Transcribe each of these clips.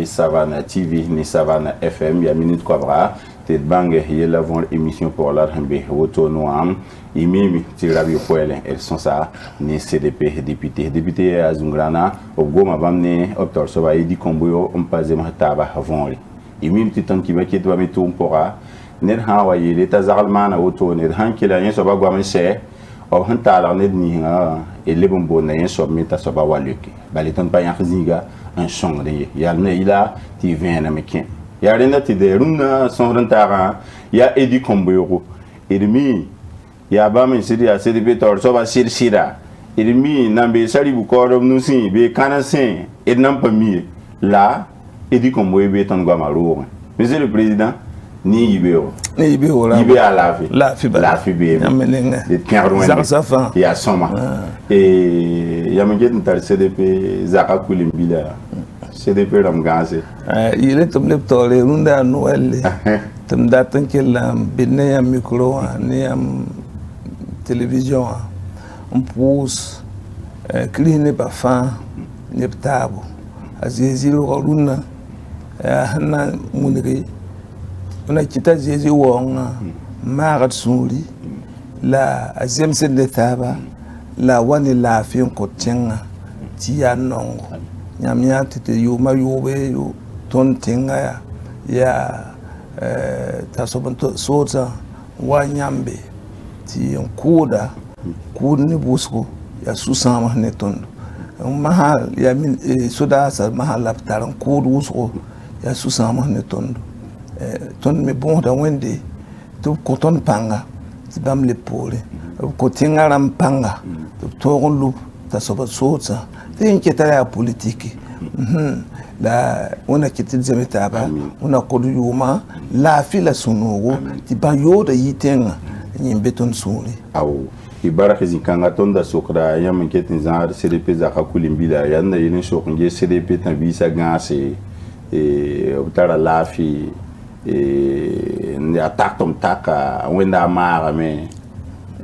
Savannah TV ni Savannah FM ya minute Cobra te bangue yela vont émission pour la hambe woto noam imimi ti radio poele elles sont ça ni CDP député azungrana obgoma bamne optor so ba yidi komboyo on paze ma taba avonri imimi ti tan ki ba ki to mi tum pora ner ha wa yele ta zalmana woto ner han ki la yen so ba gwa se o han tala ne ni ha et les bonbons yen so mi ta so ba waluki baliton pa yan zinga un son de yal ne ila ti vient na mekin ya rena ti de runa son rentara ya edi komboyo edmi ya ba men sidi ya sidi betor so ba sira edmi nambe sari bu ko nusi be kanasin et nam pa mi là edi komboyo be ton gwa maro monsieur le président ni yibeo la yibe à la fi be de pierre Zafa ya soma et ya me get ntar CDP zaka kulimbila CDP ramgase ile tum leptore runda noel tum datan kelam binne ya micro ni am télévision on pousse clean pas fin neptabo azezi lo runa na muniri on a kita zezi wonga marat suri la azem de taba la wani la fi ko tenga ti ya nongo nyamya tete yo mayobe yo ton tenga ya ta sobanto soza wa nyambe ti kuda kudni busko ya susama ne tondo mahal ya min soda sa mahal laptaran kudu usko ya susama ne tondo ton me bon da wende to koton panga ti bam le pole ko tingaram panga to lu ta soba soza te inquiéter la politique la ona kiti zemeta ba ona kodu yuma la fila sunugo ti ba yoda yitenga nyimbeton suri aw ibaraka zinkanga tonda sokra yam ketin zar CDP zaka kulimbila yanda yene sokunge CDP tan bisa ganse utara lafi ne attaque tom taka wenda mara me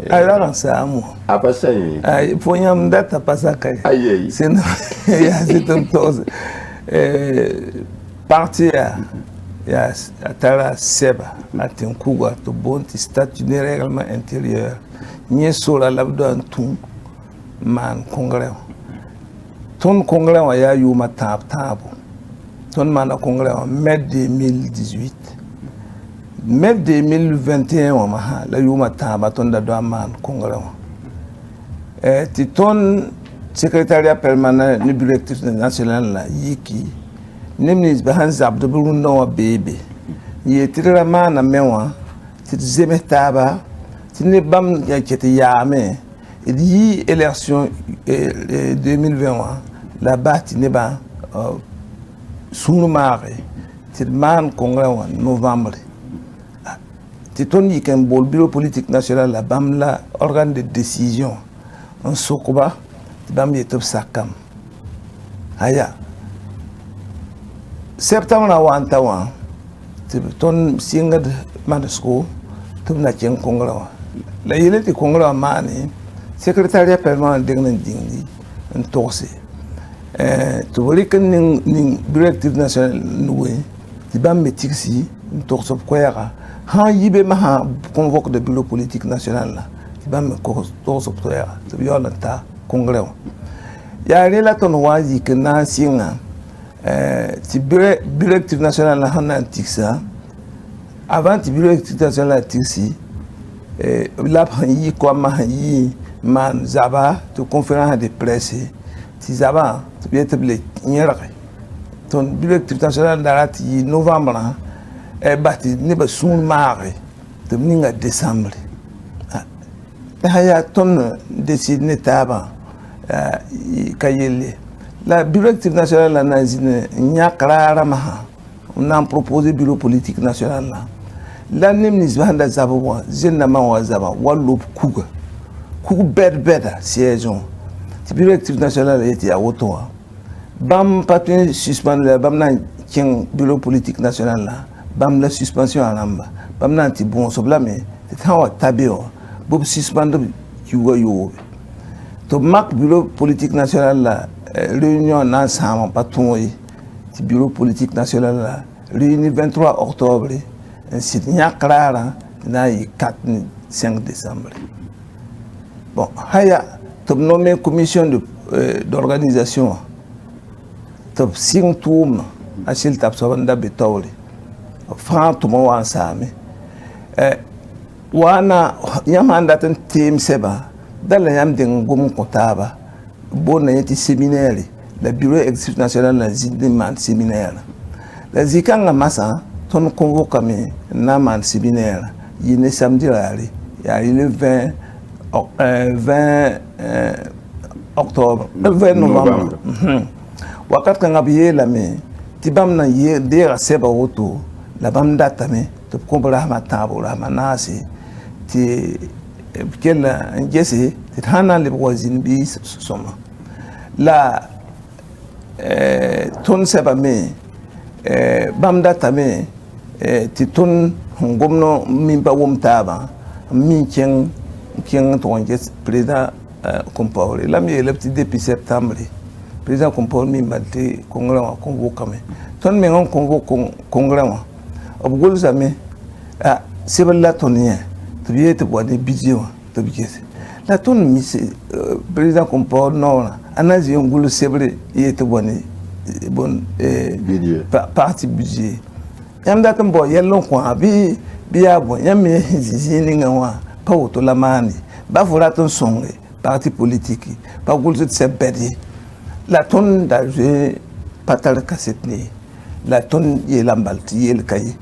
alors ça mo apa sai ai ponyam data pasaka ai sinon ya c'est chose partir ya atara seba atin kuga to bonti statut de règlement intérieur ni sola labdo antum man congrès ton congrès wa ya yuma tabo ton man congrès en mai 2018 mai 2021 wa maha la yuma taba ton da do man congrès ti ton secrétariat permanent du directeur national la yiki nemnis bahanza abdou no bebe yetira mana mewa ti zemetaba ti ne bam ya kete yame yi élection 2021 la bati ne ba sunu mare ti man congrès en novembre ti ton yiken bol bureau politique national la bam la organe de décision en sokoba bam yetop sakam haya septembre na wanta wa ton singad madasko tum na chen kongra la yeleti kongra mani secrétariat permanent degnan dingdi en torse to wali kan ning directive national noué ti bam metiksi en torse koyara ha yibe ma ha convoque de bureau politique national la ti bam ko torse koyara to yolanta congrès ya rela ton wazi que na singa ti directive national la hana antixa avant ti directive national tixi la yi ko ma yi man zaba to conférence de presse ti zaba to bietable nyere ton directive national darati novembre bati ne ba sun mare to ninga décembre haya ton décide ne taba kayele la directive nationale la nazine nyakara maha on a proposé bureau politique national la nemnis banda zabwa zenna mawa zaba wallo kuga beda siège ti directive nationale était à Ottawa bam papier suspendre bam na king bureau politique national la bam la suspension anamba bam na ti bon so blame tawa tabio bob suspendre yo to mak bureau politique national la réunion na sama patouyi du bureau politique national là réuni 23 octobre c'est nyakara na 4 5 décembre bon haya tu nommé commission d'organisation tu sing toum asil tap sobanda betawli franc tout mo ansame wana yamanda tan team seba dala yam den gum kotaba bona yeti séminaire le bureau exécutif national na zidman séminaire la zikanga masa ton convoqué na man séminaire yine samedi rari ya le 20 octobre 20 novembre wakat kanga biye la me tibam na ye de seba auto la bam data me to kombra ma tabo la manasi ti kella ngese ti hana le wazin bi soma la ton seba me bam data me ti ton ngomno mimba wom taba min ken to ngese président Compaoré la mi le petit depuis septembre président Compaoré mi balti congrès wa convoqué me ton me on convoqué congrès wa obgol zame a sebella tonien to biye to bodi bidio to bigese la ton mi président Compaoré non anazi ngulu sebre yete boni bon parti budget yam datam bo yellon ko bi biya bo yam me zini ngawa pa woto la mani ba fura ton songe parti politique pa gulu se bedi la ton da je patal kasetni la ton ye lambalti ye kay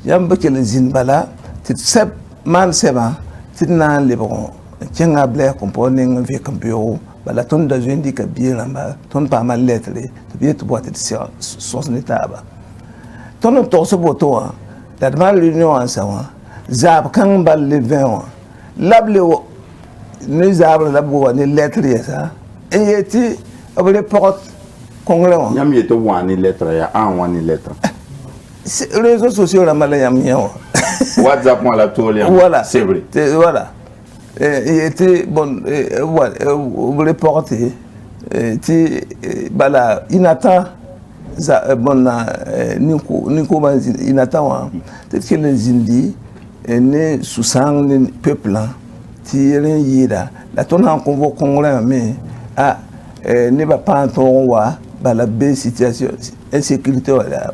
yam ba ke zin bala ti seb man seba ti na le bon tienga ble componing ve bureau la tonne de jeune dit que bien là tonne pas mal lettre to bien to boîte de source d'état ba tonne torso boto la mal l'union en ça zab kan bal le 20 lable ne zab la bo ne lettre ça et yeti obले porte congrès yam yeto wani lettre ya an wani lettre réseaux sociaux la mal yam WhatsApp moi la tour voilà c'est vrai voilà il était bon reporté bala inata bon niko inata wa peut-être que les Indiens ne sous-sang le peuple tirer yida la ton en convo congrès mais ne va pas entendre bala b situation insécurité wala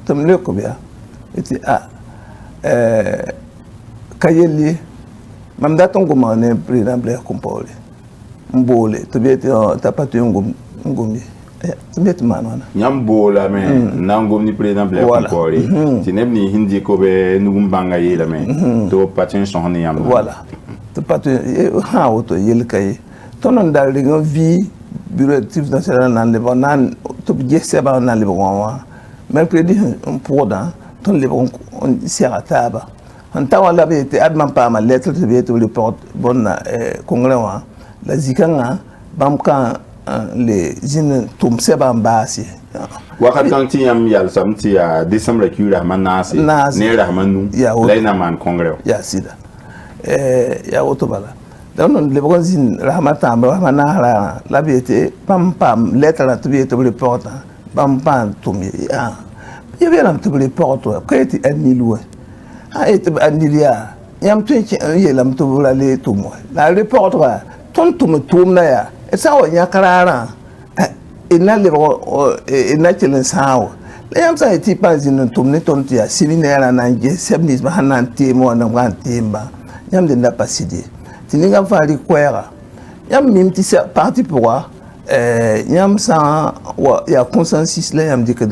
tam le ko bien était kayeli mam daton ko mané président Blair Compaoré mbole to biete ta patu ngomi to biete manana nyam bola me nangom ni président Blair Compaoré tineb ni hindi ko be nugum banga yela me to patin sohni yam voilà to patu ha auto yel kay tonon dal de vie bureau exécutif national nan le nan to bié seba nan le bon mercredi on poda ton le bon sera taba antawa la be te adman pa ma lettre te be te report bon congrès wa la zikanga bamka les jin tum seba mbasi wakat kan ti yam yal samti ya décembre ki rahmanasi ne rahmanu laina man congrès ya sida ya otobala don le bon zin rahmata rahmana la be te pam lettre te be te report pam tum ya yebelam te report ko eti anilou et Andilia, yam twinch yelam to la to mo. La reporter, ton to me tumna ya. Et ça on yakarara. Et na le et naturel sao. La yam sa eti pas in tumne ton tia séminaire na nge sebnis ba hanan temo na wan temba. Yam de na pasidi. Tininga fali kwera. Yam mimti parti pourquoi yam sa ya consensus là yam dit que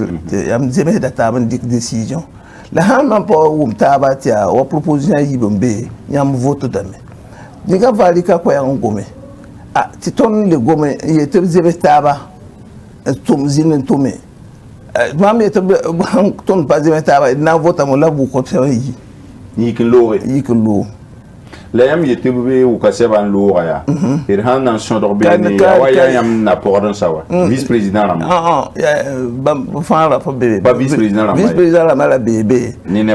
yam zeme data ban dik décision. La hama po umtabatia wa proposition yibombe nyam vote dame diga valika ko yang gome ti ton le gome yete zebe taba tum zinen tume mam yete ton pas zebe taba na vote mo la bu ko yi yikin lo la yam yete be u ka seban lo ya ir han nan son do be ni wa yam na pordon sawa vice président ram bam fara fo bebe ba vice président ram la bebe ni ne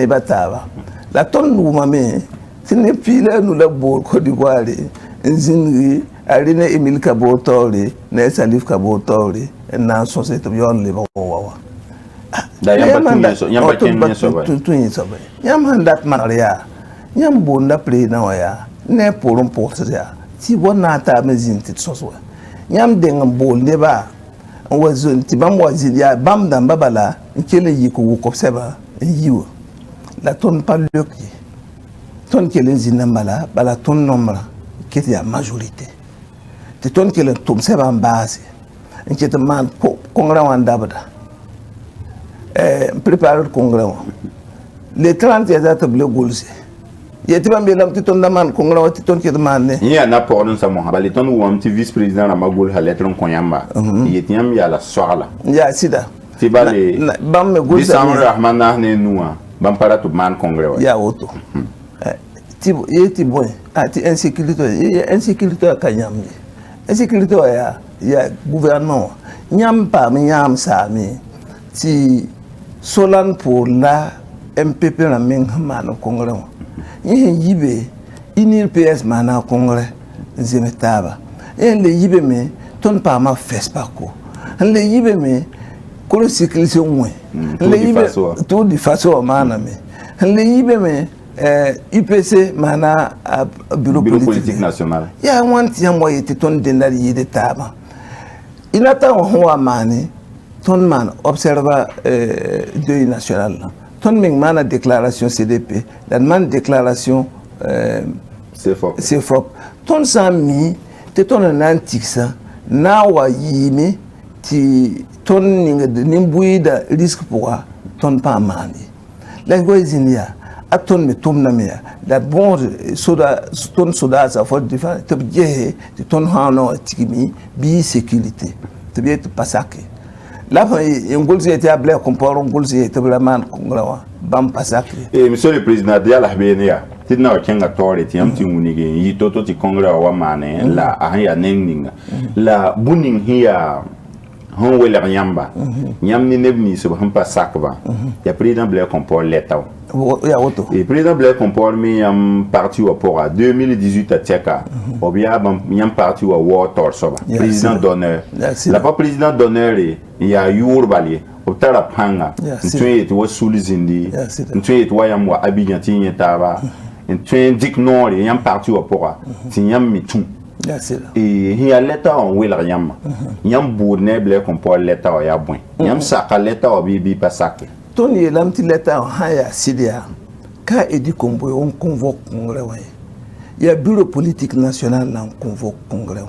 bataba la ton nu mame tine pile nu la bor ko di gwale nzinri arine Emile Kabotori ne Salif Kabotori na société yon le ba wa da yamba ken so ba tun so ba yam handat maria yam bonda pre na wa ya ne porum porte ya ti bona ta mezin ti so so yam de ngam ne ba wa zon ti bam wa zin ya bam dan babala nkele yi ko ko seba yiwo la ton pas le ton kele zin bala bala ton nombre qui est la majorité te ton kele tum seba base nkete man congrès wan dabada préparer le congrès les 30 ya bleu golse yeti bambe lam ti ton man congrès ti ton kele man ne ya na pour nous ça mo bali ton wam ti vice président na magol haletron konyamba yeti yam ya la soala ya sida ti bale bam me golse Bisam Rahman na ne nuwa bam para to man congrès ya auto ti yeti boy ti insécurité kanyam insécurité ya gouvernement nyam pa nyam sa mi ti solan pour la MPP na men man congrès yibe inir PS mana congrès zemetaba le yibe me ton pa ma fespa ko le yibe me ko cyclisme moins le yibe tout de façon mana me le yibe me UPC mana bureau politique national ya want ya moye te ton dendari yide taba inata ho amane ton man observa deuil national ton ming mana déclaration CDP la man déclaration CFOP ton sami te ton nantixa na wa yimi ti ton nimbuida risque pour ton pas mani la goizinia aton me tumna mea la bon soda sa for différent te bien ton hano tikimi bi sécurité te bien te pasake la fa ngolzi était à blaire comport ngolzi était vraiment congrawa bam pasake et monsieur le président de la Bénia tidna o kenga tore ti am ti munige yi toto ti congrès wa mane la aya nengninga la buning hiya hon wele nyamba nyam ni nebni so han pasakba ya président blaire comport letaw ya auto et président blaire comport mi am parti au pour 2018 à Tcheka ou bien yam parti au war torsoba président d'honneur la pas président d'honneur il y a yurbali au tara panga ntwe to sulizindi ntwe to yam wa abidjan tinye taba ntwe dik nord yam parti au pour tinyam mitu et il y a l'état en wela yam yam bourne blaire comport l'état ya bon yam saka l'état obibi pasake Tony lamti leta haya sidia ka edi kombo on convoque congrès wa ya bureau politique national na convoque congrès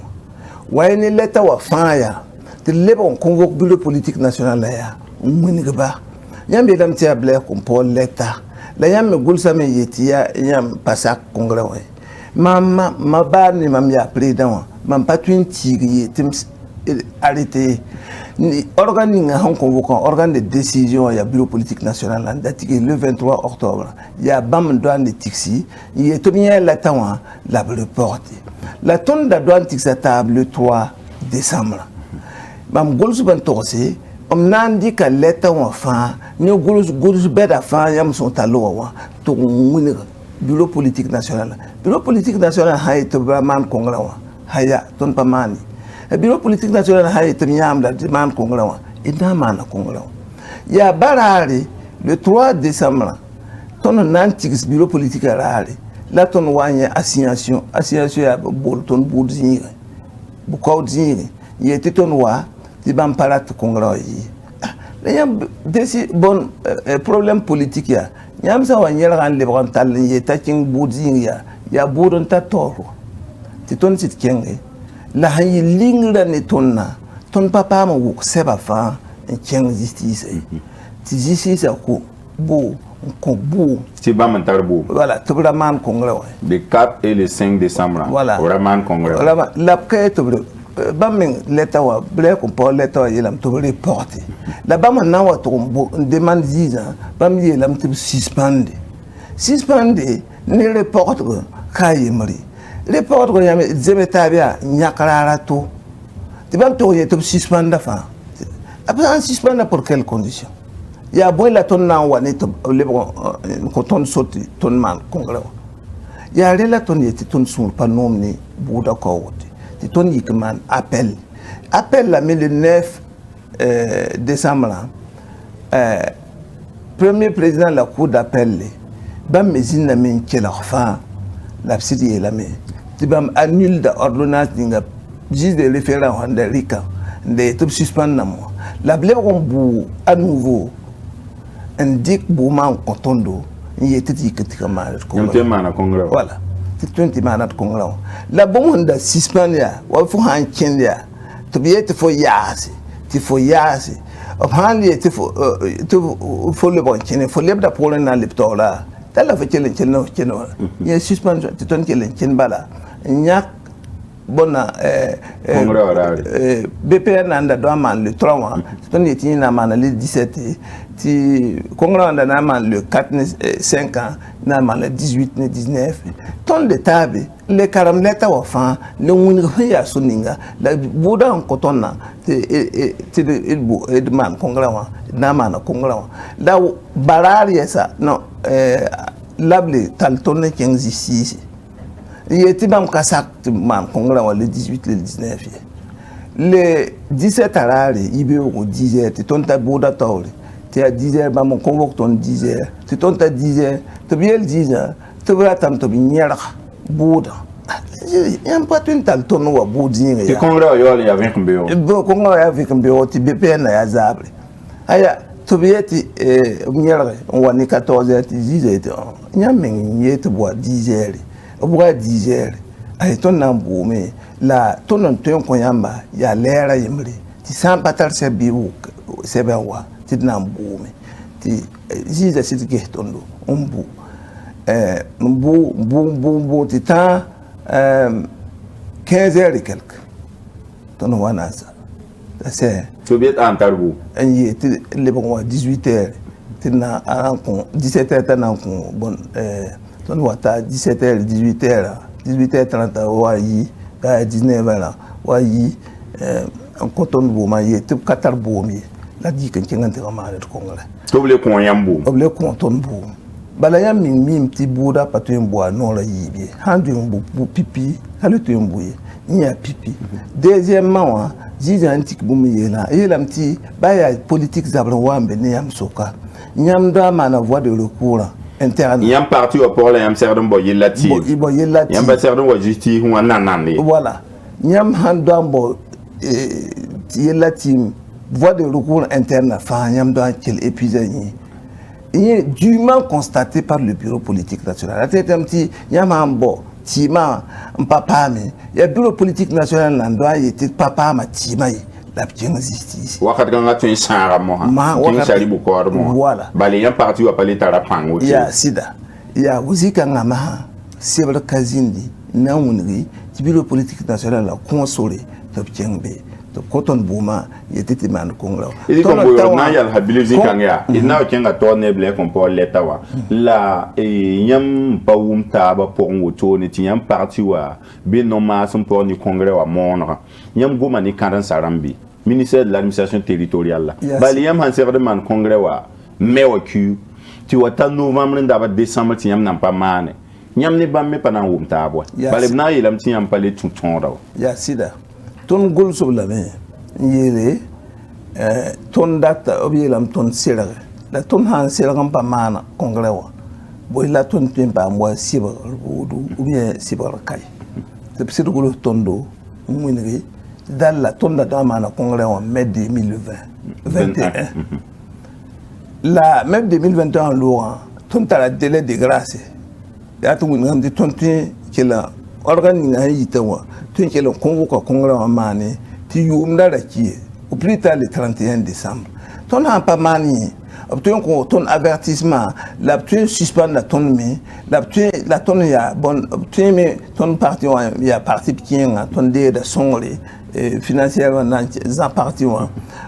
wa ni leta wa faya te leba on convoque bureau politique national ya muni gaba yambe lamti ya blair kompo leta la yam gulsa me yetia yam pasak congrès wa mama mabani mamya président mam patwin tigi yetim arrêté organe nga convoquant organe de décision ya bureau politique national là le 23 octobre il y a bam douane de Tixi il est bien la tawa la reporté la tonne de douane Tixi table le 3 décembre bam golsu ban torse on nandi ka leta wa fa ni golsu beda fa yam son talo wa to nguni bureau politique national ha été vraiment congrès wa haya ton pa mani le bureau politique national a été mis en demande congrès et dans man congrès ya barari le 3 décembre ton nantiques bureau politique rari la ton wanya assignation ya bolton boudzi bu ko dzi il était ton wa di bam parat congrès yi y a des bon problème politique ya nyam sa wanya ran le brantal yi ta king boudzi ya boudon ta toro ti ton sit kenge la hayi lingra ne tonna ton papa ma wuk seba fa en chen justice ti justice ko bo ko bo ti ba man tarbo voilà to bra man congrès le 4 et le 5 décembre voilà vraiment congrès voilà la ka to ba men leta wa ble ko po leta wa yelam to reporter la ba man na wa to demande visa ba mi yelam to suspendre ne reporter kayemri report ko yame zemetabia nyakarara to tibam to yeto suspendre fa après suspendre pour quelles conditions ya boy la ton na wani to le ko ton soti ton man congrès ya rela ton yeti ton sur pas nomni buda ko wote ti ton yikman appel la le 9 décembre premier président de la cour d'appel bam mesine min kela fa la psidi la me tibam annule da ordonnance dinga juge de référent en Rika de tout suspend na mo la blé on bu à nouveau indique bouma en cotondo il était dit que tu mal congrès voilà c'est 20 manat congrès la bon da suspend ya wa fu han kenya to be it for yasi ti fo yasi opandi ti fo le bon kenya fo lebda pour na leptola tala fa kelen keno ya suspend ti ton kelen ken bala nyak bona BPN anda do man le 3 mois ton yeti na man le 17 ti congrès anda na man le 4 5 ans na man le 18 ne 19 ton de tabe le karamleta wa fa le wuni ya suninga la boda en kotonna ti man congrès wa na man congrès wa la barari esa no lable tal tonne 15 ici il était même kasak man congrès le 18 le 19 le 17 arari ibe au 10h ton ta boda tawli tu as 10h ba mon convoque ton 10h tu ton ta 10h tu bien le 10h tu vas tam to binyara boda yam pas une tal ton wa bodinga tu congrès yo ya avec mbeo bon congrès avec mbeo ti BPN ya zabre aya to bieti nyara on ni 14h ti 10h nyam yete boa 10h obuga 10h ay ton na mbume la ton non ton koyamba ya lera yimri ti san patar se biwu se bawa ti na mbume ti jiza sitike tondo umbu mbu ti ta 15h et quelque ton wana sa c'est soviet antarbu en ti le bon 18h ti na an 17h ta na ko bon ton wata 17h 18h 18h30 wayi à 19h wayi en coton boma ye tout katar bomi la di kan ngante ko ma ko ngala to ble ko yambu oble ko ton bo bala yam min ti buda patu mbo non la yibi handu mbo pipi halu to mbo ye nya pipi deuxièmement jiza antique bumi yela yela mti baya politique zabra wambe ne yam soka nyam da mana voie de recours interne. Il y a un parti au pôle et un certain boy lati. Il y a un certain boy justice ou un nanani. Voilà. Il y a un handambo lati voie de recours interne. Enfin, il y a un quel épisode. Il est dûment constaté par le bureau politique national. Il y a un bo tima papa mais il y a bureau politique national l'endroit il était papa ma tima la petite justice wakati ganga tu insara moha king sali bukor mo voilà bali yan parti wa pali tara pango ya sida ya uzika ngama sebra kazindi na wunri bureau politique national la consolé to pjengbe to koton buma yetete man kongla ili ko boyo na yal habilizi kanga ina kenga to ne ble ko po leta wa la yam pawum taba pongo to ne tiam parti wa be no ma son po ni congrès wa monra yam goma ni karan sarambi ministère de l'administration territoriale la bali yam han serre de man congrès wa mewaku ti wata novembre ndaba décembre tiam nan pa mane nyam ne bamme pa nan wum taba bali na yelam tiam pa le tuton raw ya sida ton gol so la me yele ton data obiyelam ton sira la ton han sira kan pa mana congrès wa boy la ton tempa mo siba rudu ou bien siba kai c'est petit golo tondo munri dans la ton data mana congrès en mai 2021 la mai 2021 Laurent ton ta la délai de grâce ya to ngam di ton tin kila organ na yitawa tin kila convoque congrès en mané ti yumda da ki au plus tard le 31 décembre ton a pas mani obtenu ton avertissement la tu suspend la ton mais la ton ya bon obtenu ton parti ya parti qui ton de songre financièrement dans parti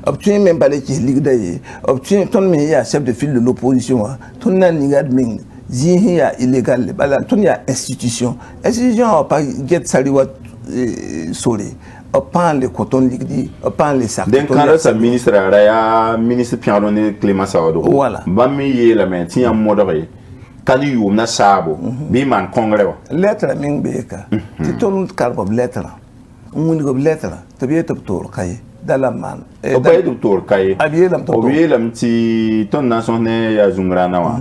obtenu même pas les ligue d'ailleurs obtenu ton mais ya chef de file de l'opposition ton na nigad ming zihia illégal bala ton ya institution pas get saliwa solé pan le coton liquide pan les sacs den quand sa ministre ya ministre Pierre Clément Sawado voilà bammi ye la main ti am modéré kan yu na sabo bi man congrès lettre ming beka ti ton carbo lettre mun go lettre to be to tour kay dalaman o bay docteur kay abiyelam to obiyelam ti ton na son ne ya zungrana wa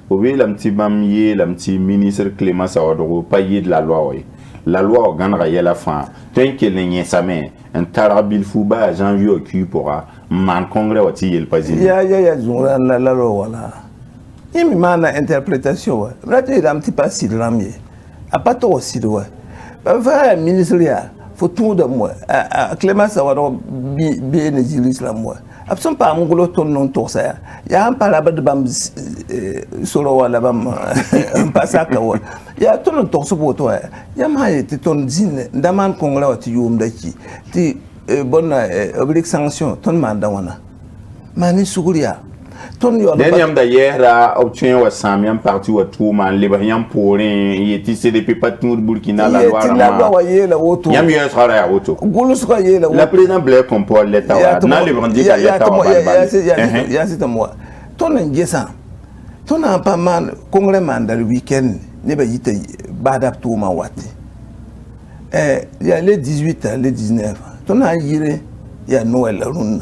obiyelam ti bam yelam ti ministre Clément Sawadogo pa yid la loi ganra yela fa ten ke ne samé un tarabil fuba janvier occupera man congrès wa ti yel président ya zungrana la loi wala imi mana interprétation wa rati dam ti pas sidramye a pas to sidwa ba va ministre ya faut tout de moi Clément Sawadogo bi ne jilis la moi absent pas mon golo ton non to ça ya un pas là-bas de bam solo wala bam un pasaka wa ya ton to so boto ya ma ti ton zine ndaman kongla wa ti yum daki ti bonne oblique sanction ton manda wana mani suguria ton yo dernier d'ailleurs obtient wa samiam parti wa tout man libanien pour yeti CDP pas tout Burkina la loi yela woto yam yo sara ya woto gulu suka yela la président Blaise Compaoré l'état wa na le brandi ka l'état wa ya c'est moi ton ngesa ton a pas man congrès man dans le week-end ne ba yite badap tout ma wati il y a les 18 les 19 ton a yire ya Noël run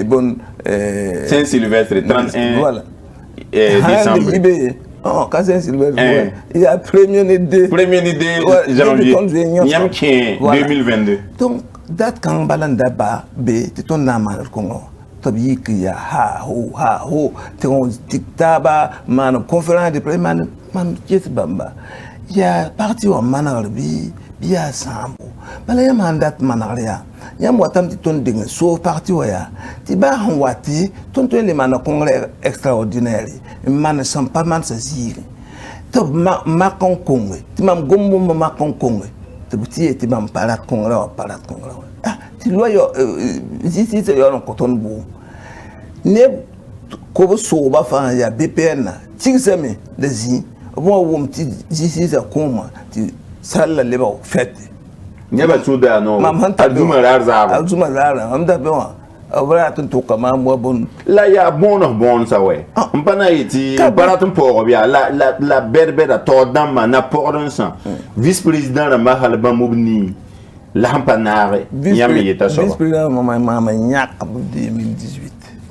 bon Saint-Sylvestre 31 voilà décembre oh quand Saint-Sylvestre il y a premier idée janvier 2022 donc date quand balanda ba be ti ton na mal kongo to bi ki ya ha ho te on diktaba man conférence de presse man jet bamba ya parti o manar bi biya sambo bala ya mandat manaria ya watam ti ton ding so parti waya ti ba han wati ton le man congrès extraordinaire man sans pas man sa ziri to ma kon kongwe ti mam gommo ma kon kongwe te buti ti mam para congrès ah ti loyo si se yo ko ton bu ne ko so ba fa ya BPN ti seme de zi bon wom ti si sa koma ti sala leba fete nyaba tuda no azuma rara amda bewa abra tun to kama mo bon la ya bon sa we mpana yiti para tun po bia la berbera to dama na pordon sa vice président na mahalba mobni la hampanare nyame yeta so vice président mama nyak 2018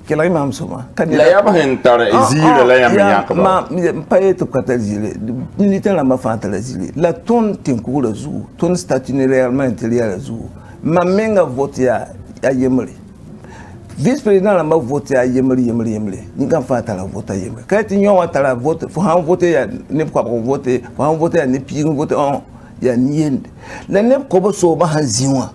kela imam soma la ya ba hentara zira la ya nyak ma paye to kata zile militaire la ma fanta la zile la ton tinkou la zu ton statut réellement intérieur la zu ma menga vote ya yemri vice président la ma vote ya yemri ni kan fanta la vote yemri ka ti nyon wata la vote fo han vote ya ne ko vote fo han vote ya ne pi vote on ya niende la ne ko bo so ba han ziwa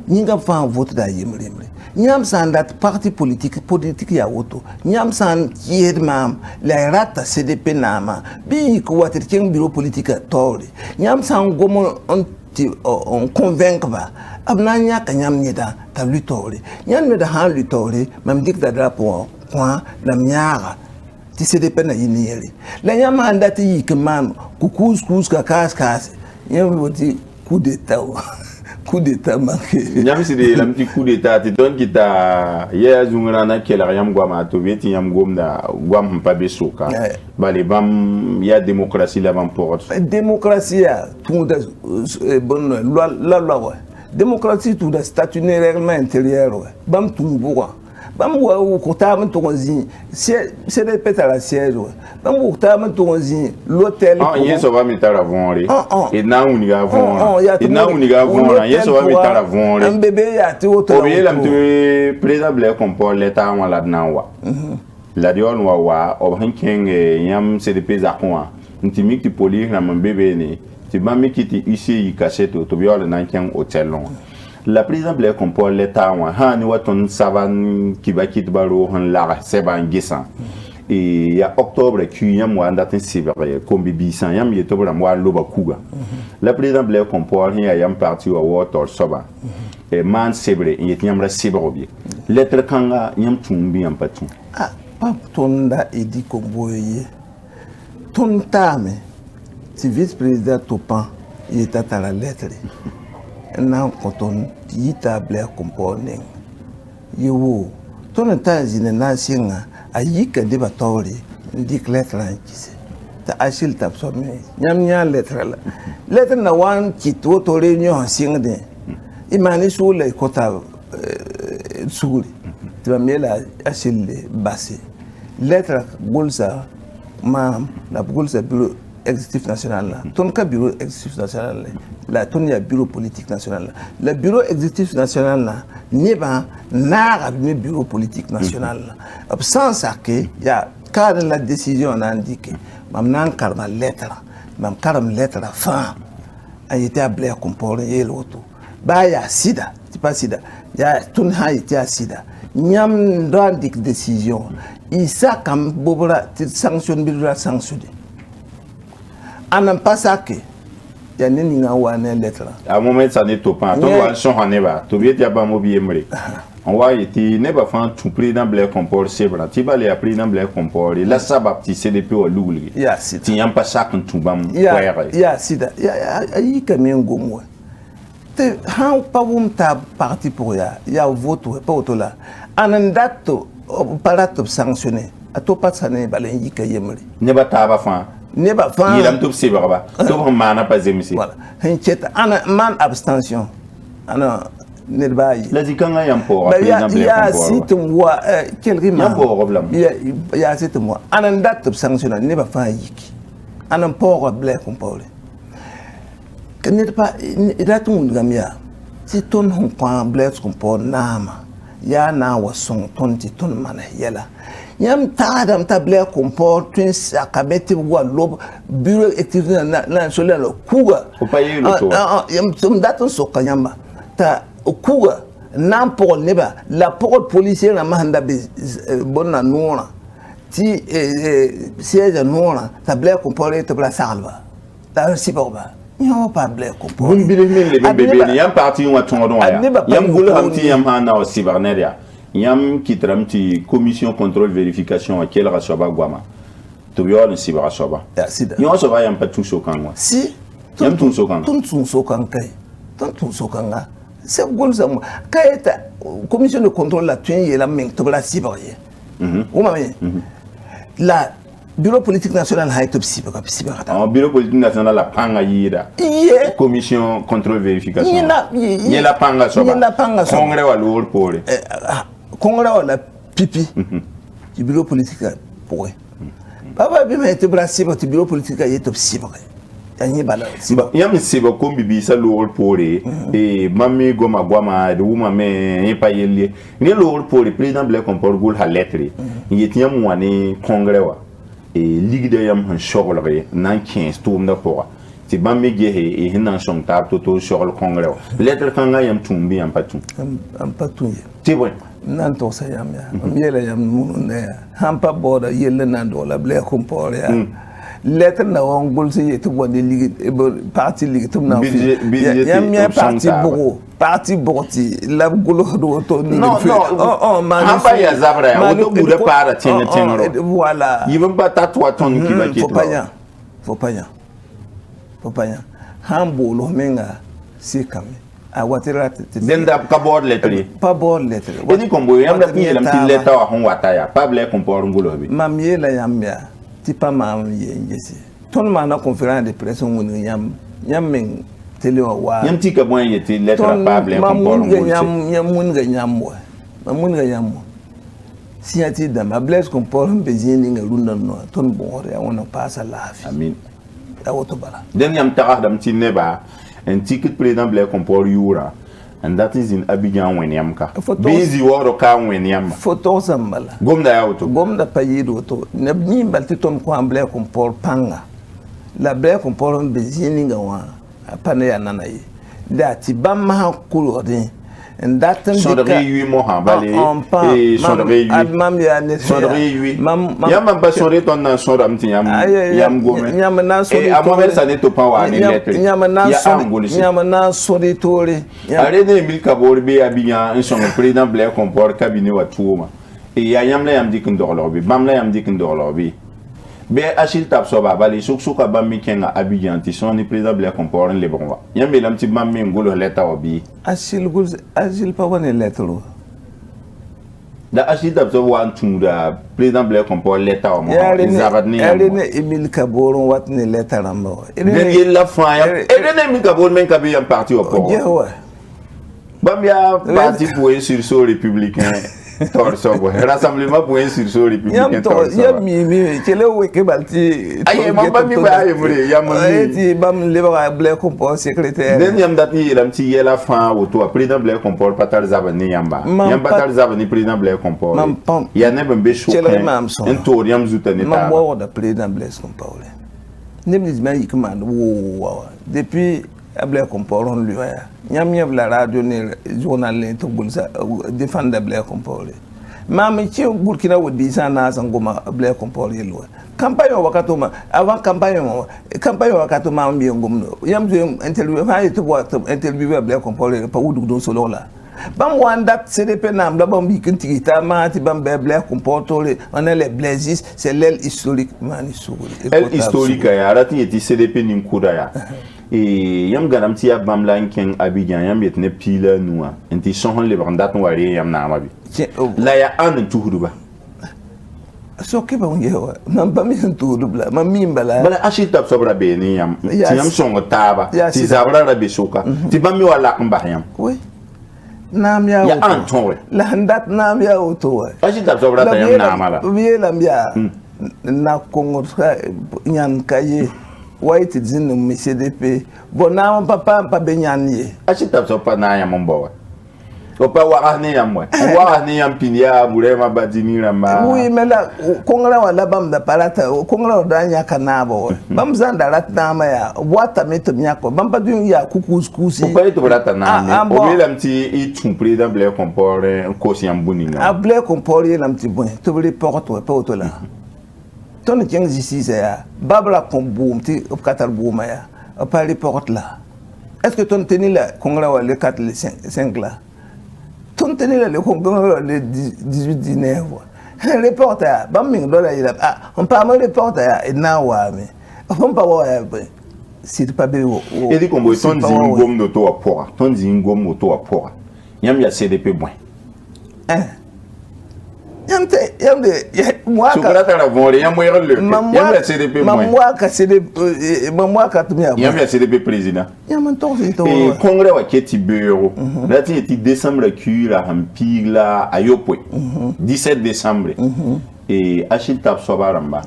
ni kan fa vote da yemri nyam san dat parti politique ya woto nyam san kied mam la rata CDP nama bi ko water ken bureau politique tawri nyam san gomo on convaincre ba abna nya ka nyam nyeda ta lutori nyam me da han lutori mam dik da drapeau point la mnyara ti CDP na yinieli la nyam andati yik mam kukus ka kas nyam woti coup d'état marqué nyam si de lam ti coup d'état ti don kita ya zungrana kela yam gwama to beti yam gomda gwam pa be soka bale bam ya démocratie la bam porte démocratie tout de bonne loi démocratie tout de statut réellement intérieur bam tout bourg bam wa ko tam to zi c'est des pétales la siège bam ko tam to zi l'hôtel yeso va metara vonri et na uniga von et na uniga von yeso va metara vonri un bébé ya ti auto o bien lam te président Blaise Compaoré l'état wala nanwa la dion wa o hanken yam CDP zakwa ntimik ti poli na mbebe ni ti bam kiti ici cassette to biole na ken hôtel long la président Blaise Compaoré l'état wa hani waton savan kibakit baro han la seban gisan et ya octobre qui yam wa ndatin sévère comme bibisan yam yetobra mo loba kuga la président Blaise Compaoré yam parti wa water soba et man sebre yetiam ra sebrobi lettre kanga yam tumbi yam patu pap tonda edi komboye ton tame ti vice président topan yeta la lettre na koton yita Blaise Compaoré yewo ton ta zine na singa ayika de batori dik lettre ankise ta Achille tap so me nyam nya lettre na wan ki to réunion singde imani sou le kota souri tu me la Achille bassé lettre bolsa mam la bolsa bureau exécutif national là ton ka bureau exécutif national la ton ya bureau politique national le bureau exécutif national là ne ba na bureau politique national sans ça que ya cadre la décision on a indiqué mam nan karma lettre mam karam lettre fin a été appelé comme pour y l'auto ba ya sida c'est pas sida ya ton ha été à sida nyam dans décision isa kam bobra sanction bidura sanctionné anan pas ça que ya nini nga wane lettre à moment ça n'est pas to wa son haneba to biet ya ba mo bi emre on va été ne ba fan tout président Blair Comport sebra ti ba le président Blair Comport la sabab ti CDP o lugli ya sida ti yam pas ça kan tubam ya sida ya ayi kamengo mo te han pa wum ta parti pour ya vote pas auto là anan dato parato sanctionné a to pas sané balen yika yemri ne ba ta ba fan ne ba fan yilam to se ba to mana pas zemisi voilà hincheta ana man abstention ana ne ba yi la dikanga yam pour président Blair ya situm wa quelqu'un yam pour problème ya situm wa anan dato sanctionné ne ba fan yiki anan pour Blair Comport ne pas datum ngamia si ton hon pa Blair Comport nama ya na wason tonti ton mana yela yam tadam table Comport twin akabeti wa lob bureau actif na sola lo kuga o paye lo to yam tum daton sokanyamba ta kuga nan pour neba la pour policier na mahanda bonna nora ti siège nora table Comport te bla salva ta siborba non pas Blair Comport bun bilimin le bebe ni yam parti wa tondo ya yam gulu hamti yam hana o cyberneria yam kitramti commission contrôle vérification quel rasoba gwama to biyo ni cyber rasoba yo so ba yam pa tout sokangwa si yam tout sokanga tout sokanga tout sokanga c'est gol ça kaeta commission de contrôle la tuye la men to la cyber ou mami la bureau politique national ha top cyber bureau politique national la panga yida commission contrôle vérification ni la panga soba congrès wa lour pole congrès wa pipi du bureau politique pour papa bi mais te cyber du bureau politique ya top cyber yani bala yam cyber ko bibi sa lour pole et mami goma gwama de wuma me e pa yelle ni lour pole président Blair Comport gol ha lettre yetiam wani congrès wa et ligue de yam han shogolre nan 15 toum da pora ti bambe gehe e hinan song tab to shogol congrès lettre kanga yam tumbi am patu ti bon nan to sa yam ya yele yam munne han pa boda yelle nan do la Blair Comport ya lettre na on gol se yetu woni ligue parti ligue tum na yam ya parti borti la golo do to ni man amba ya zabra ya to bude para tenro voilà il veut pas tatouer ton qui va quitter faut pas hambolo menga sikame a watira denda ka board lettre pas board lettre oni kombo yam da ni lam ti lettre wa hon wataya pas Blair Comport ngolo bi mam yela yam ya ti pa mam yesi ton mana conférence de presse ngoni yam men tele wa yam ti ka bon yeti lettre pas Blair Comport mun ga nyam si ati da ma Blair Comport bezini nga lunda no ton bon ya wona passa lafi amin ya woto bala den yam taga dam ti neba en ticket président Blair Comport yura and that is in Abidjan when yamka busy woro ka when yam photo sambala gomda ya auto gomda payido to ne ni balti ton ko Blair Comport panga la Blair Comport bezini nga wa pana ya nanayi da ti bamma kulodi ndaten sondre 8 mois balé et sondre 8 mam ya ne sondre 8 yam ba sondre ton na sondre amti yam gome yam na sondre et à moment ça n'est pas wa ni lettre yam na sondre tore are ne mil kabor be Abidjan un son président Blair Comport cabinet wa tuuma et yam la yam dikin dorlobi bam la yam dikin dorlobi be Achille tap so ba bali suka bammi kenga Abidjan ti son ni président Blair Comport le bon wa yambe lam ti bammi ngolo leta obi Achille pa woni lettre da ashita so wan tunda président Blair Compaoré l'état au Erene Emile Kaboron wat ne l'état rambo. Erene la fin Erene Emile Kaboron men kabi un parti au pouvoir. Bambia parti pour un sursaut républicain. Rassemblement pour un sursaut républicain. Yam mi kele weke balti. Aye mamba mi ba aye mure yam mi. Ti bam lebara Blair Compaoré secrétaire. Den yam dati ram ti yela fin auto président Blair Compaoré patal zabani yamba. Yam patal zabani président Blair Compaoré. Ya ne bembe chou. Un tour yam zutane ta. Mambo da président Blair Compaoré. Ne me dis mais comment depuis Blair Compaoré on lui a nyam la radio ne journal to bulsa défendre Blair Compaoré mami ci Burkina wodi sana sangoma Blair Compaoré lo campagne wakato ma avant campagne wakato ma mbi ngomno yam interview ha to interview Blair Compaoré pa wudu do solo la bam wanda CDP nam la bam bi kinti ta ma ti bam Blair Compaoré on est les blaisis c'est l'aile historique mani historique l'aile historique ya arati ti CDP nim kuda ya et yam ganam ti abam la ken Abidjan yam yet ne pila noa enti son le bandat no wari yam na mabi la ya an tuhuduba so ke ba nge wa man ba mi tuhudubla man mi mbala bala ashita sobra be ni yam ti yam son taba ti zabra rabe soka ti bam mi wala mba yam oui nam ya ya an tonwe la handat nam ya oto ashita sobra ta yam na mala wiye lam ya na kongo nyan kaye white zin mi CDP bona papa pa benyanie ashita so pa na ya mombo o pa wa ne ya mo wa ne ya pinia burema badini ramba oui mais là kongra wala bam da parata kongra da nya kanabo bam zanda ratna ma ya wata meto nyako bam pa du ya kukuskusi o pa to rata na o be lam ti i tun président Blair Compaoré ko si ambuninga a Blair Compaoré lam ti bon to be porte pa auto la ton tiens ici c'est babla pomboum ti op bouma ya pas les portes là est-ce que ton tenir là congrès le 4 le 5 là ton tenir le congrès le 18 19 les portes là bam ming do la on pas mal les portes là et na wa mais on pas wa c'est pas bien et dit qu'on ton zingom de to apora ton zingom auto apora yam ya CDP moins moi la CDP CDP président et congrès wa keti bureau là ti décembre cura empire là ayopo 17 décembre et Achille Tap Sobaramba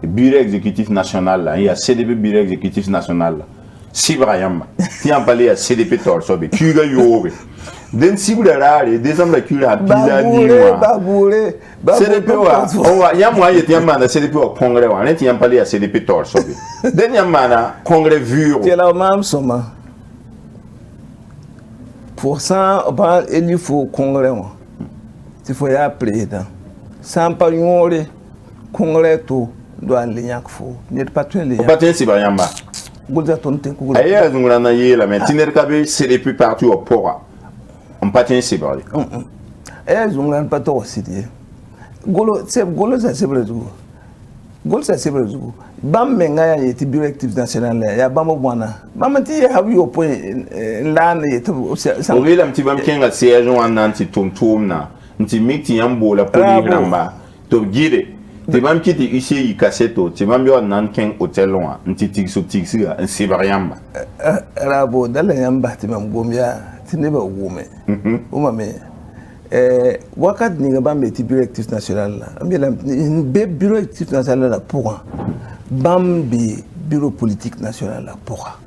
bureau exécutif national là il y a CDP bureau exécutif national là Sibrayamba ti en parler à CDP torsobe cura yobe den cible rare décembre cura pila ni baboure CDP wa yamwa yeti yamana CDP wa congrès wa neti yam parler à CDP torsobe den yamana congrès vu ti la mam soma pour ça il faut congrès wa il faut ya président sans pas yore congrès to do an lignac fo net patron le patron si ba yamba gulza ton ten ko aya zungura na yela mais tiner kabe CDP parti au pora on patron si ba aya zungura pas to aussi golo za sebrezu gol sa sebrezu bam menga ya yeti directive national ya bam bwana bam ti ya hawi au point là ne yeti o wela mti bam kenga siège wan nanti tum na nti miti yambo la poli ramba to gide te bam kiti ici kasseto te bam yo nan ken hotel wa nti tiksi en sibariamba rabo dala yamba te bam gomya ti ne ba wume o mame wakat ni bam beti directive national la ambela be bureau exécutif national la pour bam bi bureau politique national la pour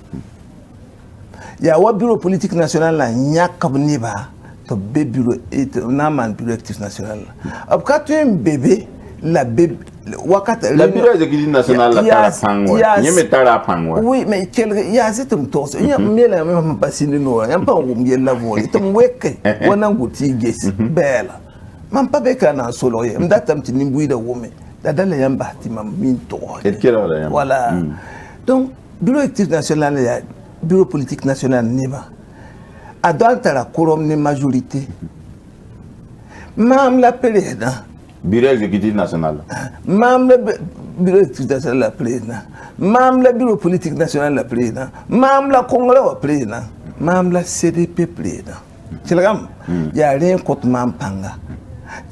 ya wa bureau politique national la nyakab ni ba to be bureau et naman bureau exécutif national ab ka tu un bébé la bébé wakata la bureau exécutif national la tala pangwa nyeme tala pangwa oui mais quel ya c'est un torse ya mela même pas sini no ya pa ngum ye la voli to weke wana nguti gesi bela man pa be kana solo ye mdata mtini mbuida wome dadala yamba ti mam min to et quelle heure là voilà donc bureau exécutif national ya bureau politique national niba adalta la quorum ne majorité mam la président bureau exécutif national mam le bureau exécutif national la président mam le bureau politique national la président mam la congrès wa président mam la CDP président tilgam ya rien contre mam panga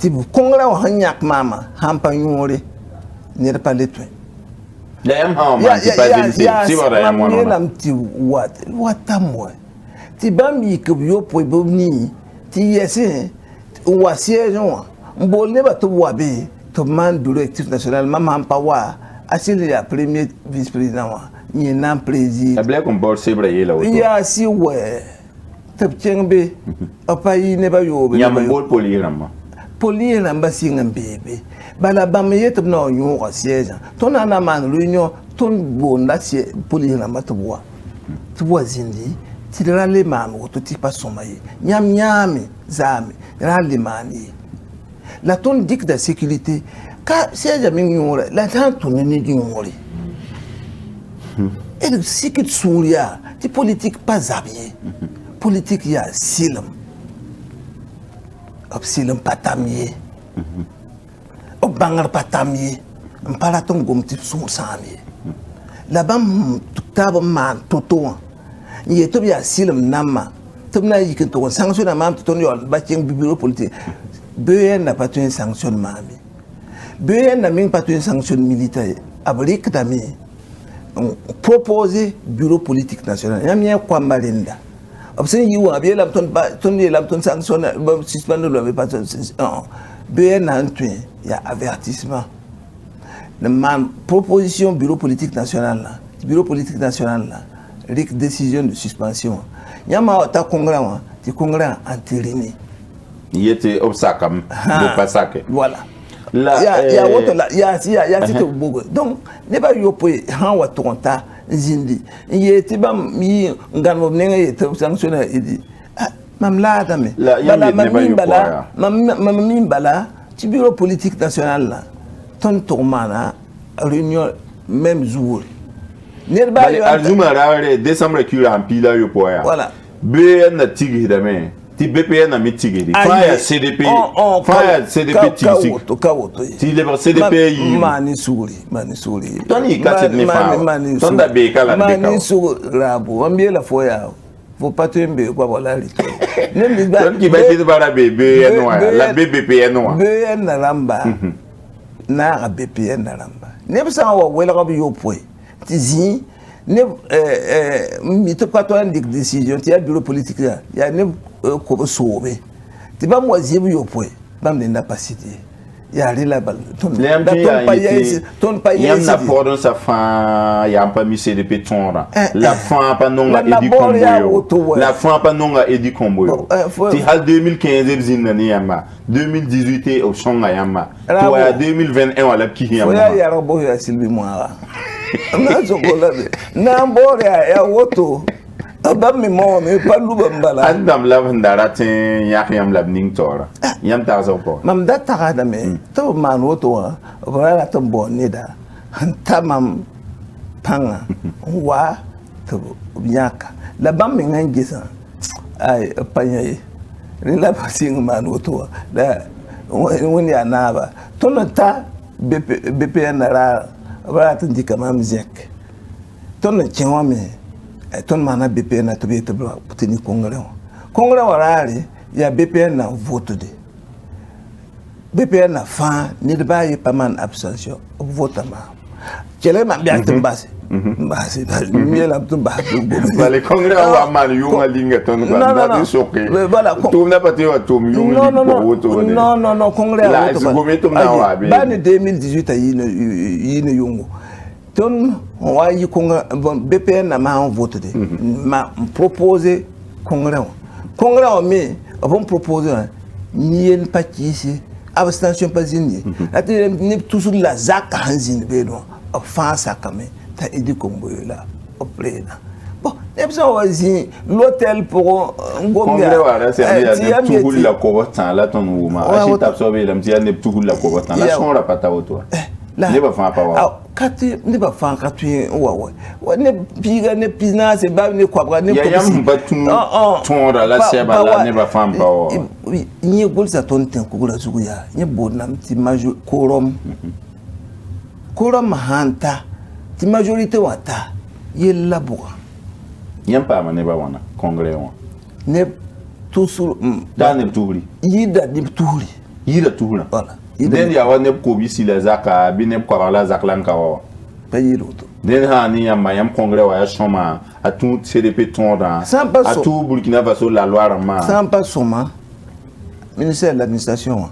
ti kongra wa hanyak mama hampa yore ne pa letwe la yam ha ma ti pa delisi ti wara yam wona nam ti watamwa ti bambi ke yo po bobni ti yese wa siège wa mbole ba to wa be to man directif national mama hampa wa asili ya premier vice président wa ni nan président abla ko bor sebre yela woto ya si we tab chengbe apa yi ne ba yo be nyam bol polirama polirama singa bebe bala bam yetab no nyu ko siège ton ana man réunion ton bonda si polirama to wa zindi ti rale man woto ti pa somaye nyami zami rale mani la ton dik de sécurité ka siège mi nyore la tan ton ni nyore et le cycle souria ti politique pas zabier politique ya silam ob silam patamier ob bangar patamier mpala ton gom ti sou sami la bam taba man toto ye to ya silam nama to na yikin to sanction na mam to yon ba king bureau politique BN n'a pas une sanction mami BN n'a même pas une sanction militaire abrik dami proposer bureau politique national yam ya kwa malinda obsen yiwa bi lam ton lam ton sanction suspendre le pas BN a ya avertissement le man proposition bureau politique national là bureau politique national là avec décision de suspension yama ta congrès ti congrès entériné yete obsakam de pasake voilà ya woto la ya tito bogo donc ne ba yo po han wa tonta zindi yete bam mi ngano nenga yete sanction idi mam la dame bala mam bala ti bureau politique national la ton tourmana réunion même jour ne ba yo azuma raare décembre qui rempila yo po ya voilà BN na tigi dame ti BPN na mitigiri faya CDP faya CDP ti le CDP yi mani suri toni katet ne fa tonda be kala be mani suri rabo ambie la foya faut pas tomber quoi voilà rito ne mi ba ton ki ba ti bara BPN wa la BPN wa BN na lamba na BPN na lamba ne bisa wa wela ko yo poi ti zi ne mi to pas toi indique décision ti a bureau politique ya ne ko sobe ti ba mo zibu yo poe bam de capacité ya rila bal ton pa yam na podon sa fa yam pa mi CDP tonra la fa pa nonga edi komboyo la fa pa nonga edi komboyo ti hal 2015 zin ni yama 2018 au songa yama to ya 2021 wala ki yama ya rabo ya silbi moara na zokola na mbore ya woto abam mi mo me palu bambala andam lavandara tin yam labning tora yam ta zo ko mam da ta da me to man woto wala to bonida tamam panga wa to nyaka la bam mi ngangisa ay panyaye rila passing man woto da woni anaba to no ta BPN ra wala to dikama mzek to no chenwa me ton mana BPN na tobi to teni congrès warare ya BPN na vote de BPN na fa ni de baye pas man abstention vote ma kele ma biak mbase mbase mi la to ba le congrès wa man yu nga linga ton ba ba soké to na pati wa to mi yu non congrès la gometo na wa be ba ni 2018 yi ne yungu ton wa yi congrès bon BPN na ma vote de ma proposer congrès mais on propose ni en patisi abstention pas zini ati ni toujours la zaka hanzin be no fa sakame ta edi komboyo la au plena bon et puis on dit l'hôtel pour congrès wa c'est toujours la covotan la ton wouma achita absorber la mtia ne toujours la covotan la son rapata auto ne ba fa pa wa kati ne ba fa katu wa ne biga ne pina se ba ne kwabra ne ko yam batun tonra la seba la ne ba fa pa wa ni gol sa ton ten ko gura zugu ya ni bonam ti major korom hanta ti majorité wata yella buga yam pa ma ne ba wana congrès wa ne toujours da ne turi yida ni turi yira tuhna voilà den ya wa neb ko bi sila zaka bi neb ko la zaklan ka wa pa yiro to den ha ni ya mayam congrès wa ya choma a tout CDP tonda a tout Burkina Faso la loi rama sans pas soma ministère de l'administration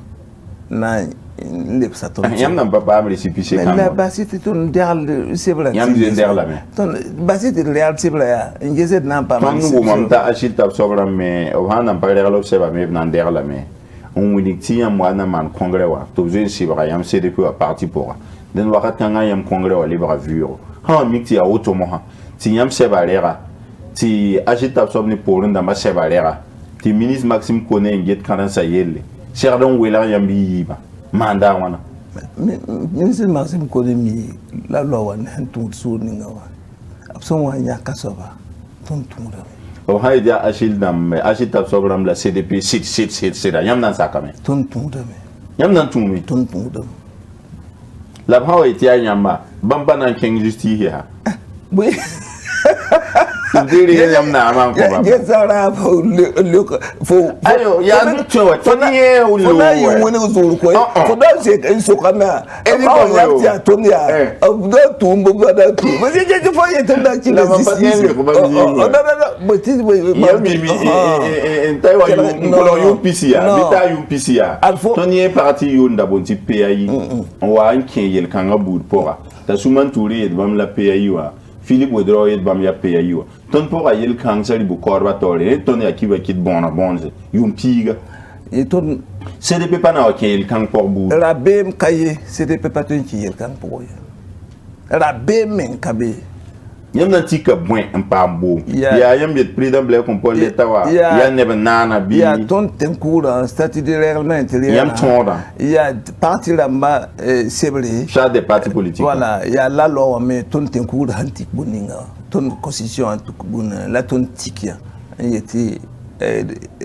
na le saton yam nan papa am récépissé kan mais basiti ton derl c'est vrai yam den der la mais ton basiti real c'est vrai ya ngeze nan pas man ngo mam ta achil tab sobra mais o hanan pa der lo seba mais nan der la mais on wini ti yam wana man congrès wa to je sibra yam CDP a parti pour den wakat kanga yam congrès wa libre vure ha mikti ya auto mo ha ti yam seba lera ti achil tab sobni pour nda ma seba lera ti ministre Maxime Koné nget kan sa yelle cherdon wela yam bi ba manda wana ministre Maxime Koné mi la loi wan tout sur ninga wa abson wa nya kasoba ton tumura o hayja achil dam achil tab sobram la CDP sit yam nan sakame ton tumura yam nan tumi ton tumura la hawa itiya nyamba bamba nan ken justice ha oui diri yam na man ko ba je sara fo ayo ya du to toniye ulo fo na yi woni uzuru ko fo da se so kama e ba ya ti atonia do tumbo ba da tu ma je fo ye tanda ki la si o da bo ti ya mi entai wa yu PCA bita yu PCA toniye parti yu ndabonti PAI wa anke yel kanga bud pora ta suman touré bam la PAI wa Philippe Wedro yed bam ya PAI wa ton pora yel kang sari bu korba tore ton ya kiba kit bona bonze yum piga et ton CDP pa na ok yel kang por bu rabem kaye CDP pa ton ki yel kang por rabem men kabe yam na tika bwen mpambo ya yam yet président Blaise Compaoré l'état wa ya ne banana bi ya ton ten cours en statut de règlement intérieur yam tonda ya parti là ma sebré chat des partis politiques voilà ya la loi mais ton ten cours antique boninga ton constitution antique bonina la ton tikia yeti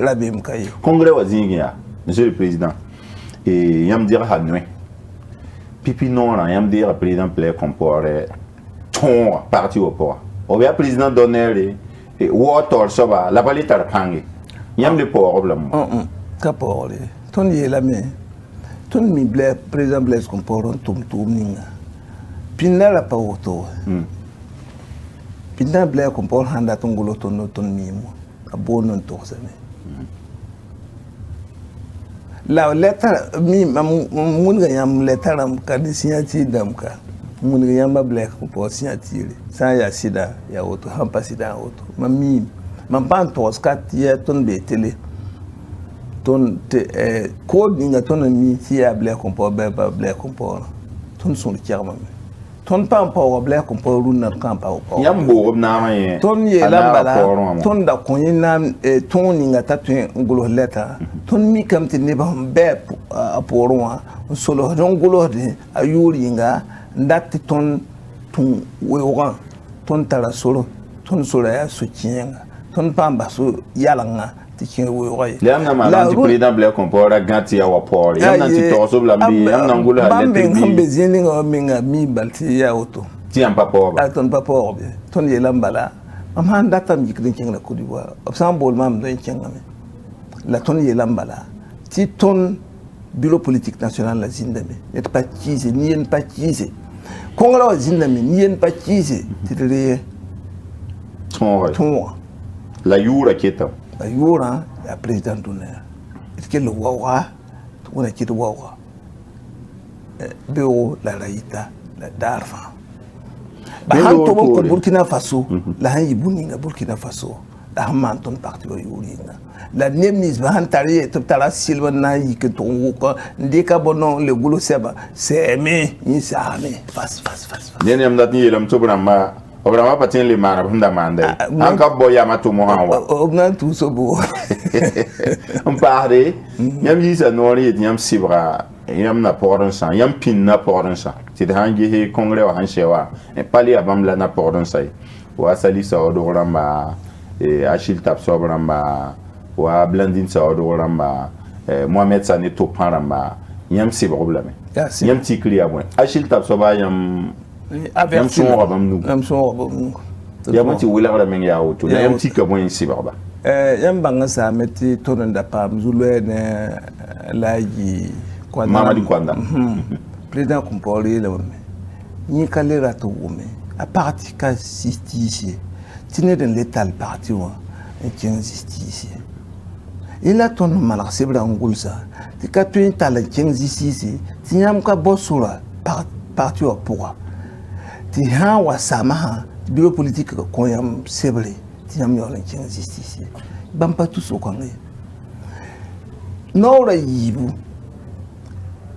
rabem kaye congrès wa zingia monsieur le président et yam dire hanwe pipi non là yam dire président Blaise Compaoré ton parti au pouvoir o bien président donner et water soba la palette à pangue yam le problème ka porle ton yela me ton mi Blaise président Blaise Compaoré tum ninga pinna la pa auto pinna Blaise Compaoré handa ton golo ton mi mo abonon to same la lettre mi mun ga yam lettre am ka di signati dam ka mun ga yamba Blaise Compaoré signatire sans ya sida ya auto hampa sida auto mami man to skat ya ton be télé ton ko ninga ton mi ti ya Blaise Compaoré ba Blaise Compaoré ton son kirma ton pa pa Blaise Compaoré runa kan pa pa yam bo na ma ye ton ye lambala ton da ko na ton ninga tatun ngulo leta ton mi kam ti ne ba be aporwa solo don ngulo de ayuri nga ndati ton tun wewa ton tara solo ton solo ya soutienga ton pamba so yalanga tikin wewa le amna ma ti président Blaise Compaoré ganti ya wa por yam nan ti to so blambi yam nan ngula ha lettre bi bambe zini ngo minga mi balti ya auto ti am pa por ba ton pa por bi ton yelambala am han data mi kidin kinga Côte d'Ivoire absam bol mam do kinga me la ton yelambala ti ton bureau politique national la zindame n'est pas tise ni en pas tise Congrès wa zindame ni en pas tise titre ton la yura keta la yura la président d'honneur est que le wawa on a quitté wawa bureau la raïta la darfa ba han to ko Burkina Faso la han yibuninga Burkina Faso la man ton parti wa yuringa la nemnis ba han tari to tala silva na yike to ko ndika bonon le gulo seba c'est mais ni ça mais face den yam dat ni yelam to brama Obrama patin le mana bunda manda anka boya mato mo hanwa ogna tu so bo on parle yam yisa nori yam sibra yam na pordon san yam pin na pordon san ti hangi he congrès wa han shewa e pali abam la na pordon sai wa sali sa odoramba e achil tap sobramba wa blandin sa odoramba Mohamed Sané to paramba yam sibra problème yam ti clear bon achil tap soba yam yam son robam nu yam son robam nu yam ti wila men ya auto yam ti ka bon si barba Yam banga sa meti tonda pam zulwe ne laji kwanda Mamadi Kwanda. Président Kumpoli le wame. Ni kalera to wame. A parti ka justice. Tine den l'état parti wa. Et qui justice. Il a ton malak sebra ngulsa. Ti ka tu intala qui justice. Ti yam ka bosura parti wa pourra. Ti ha wa sama bureau politique ko yam sebre. Ti yam yo qui justice. Bam pas tous au Congrès. Non, le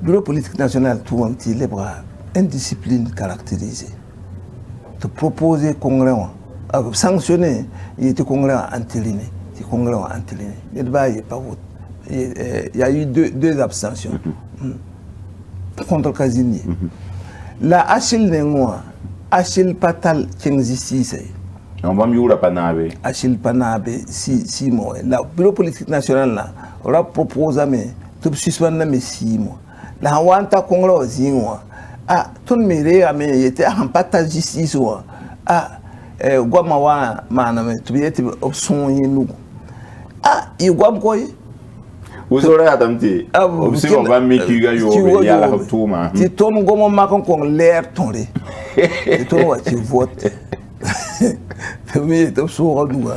bureau politique national tout un petit libre, indiscipline caractérisée. De proposer Congrès, sanctionner, il était Congrès entériné, il Congrès entériné. Le débat n'est pas voté. Il y a eu deux abstentions contre Kazini. La Achille Nengoa, Achille Patal qui existe ici. On va mieux la panabe. Achille Panabe, si mois. Le bureau politique national là, aura proposé mais tout suspendre mais 6 mois. La wanta Congrès aussi mois. Ah, tout le mérite à mais était en partage justice ou ah, Guamawa maname, tu viens te option nous. Ah, il Guam quoi? Vous aurez attendé. Observe on va mettre qu'il y a la retour. Tu tournes comme macon qu'on l'air tombé. Tu tournes tu votes. Tu sur nous.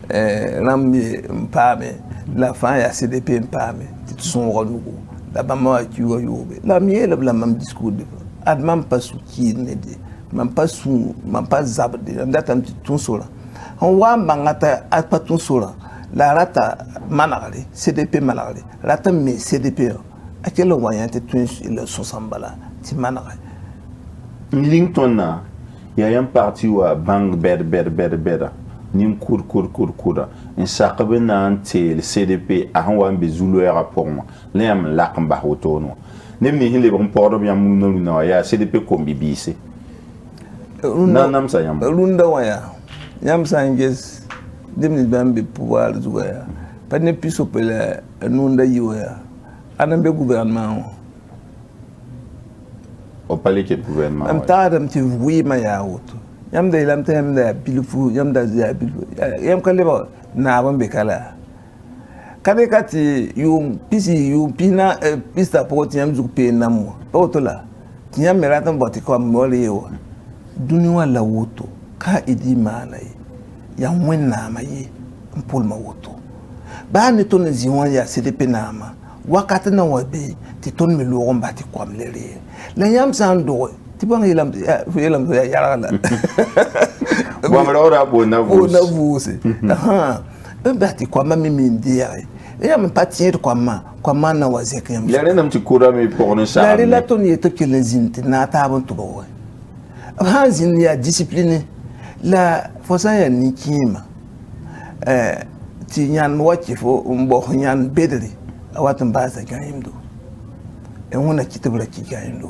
Rambi mpame la fin ya CDP mpame. Tu sont renouveau. La maman qui yobe. La mienne la même discours de. Admam pas soutien n'aide. Même pas zabde. Ndata petit ton sola. On voit mangata a pas ton sola. La rata managale, CDP managale. Rata me CDP. À quel moyen tu le 60 bala. Tu managale. Lincoln na. Il y a un parti où bang ber. Nim cour. Un sacre na ante le CDP a un wan bezulu rapport moi. L'am lakamba hotono. Nem ni hile bon poro ya muno na ya CDP kombi bise. Nam sa yam. Runda waya. Yam sa nges dem ni bambe pouvoir zuya. Pas ne plus opela nunda yoya. Anambe gouvernement. Au palais qui gouvernement. Am tadam ti oui ma ya auto. Yam da ilam ta yam da bilfu yam da ya bilfu. Yam kaleba na bambe kala. Kade kati yum pina pista poti yam zupe namu. Otola. Tiam meratan boti ko mole yo. Duniwa la woto ka idi mana yi. Ya wenna ma yi mpol ma woto. Ba ni ton ziwan ya CDP nama. Wakati na wabe ti ton me lo romba ti kwam lele. La yam sando ti bang yelam ya yara. Wa mara bona vuse. Aha. Mbati kwama mimi ndiare. Ya mpatie kwama na wazeke yam. Ya rena mtikura me porno sa. La relaton yeto kelezinte na tabon to bo. Hanzin ya discipline la fosa ya nikima. Ti nyan wachi fo mbo nyan bedri awatan baza gayimdo. E wona kitabula ki gayimdo.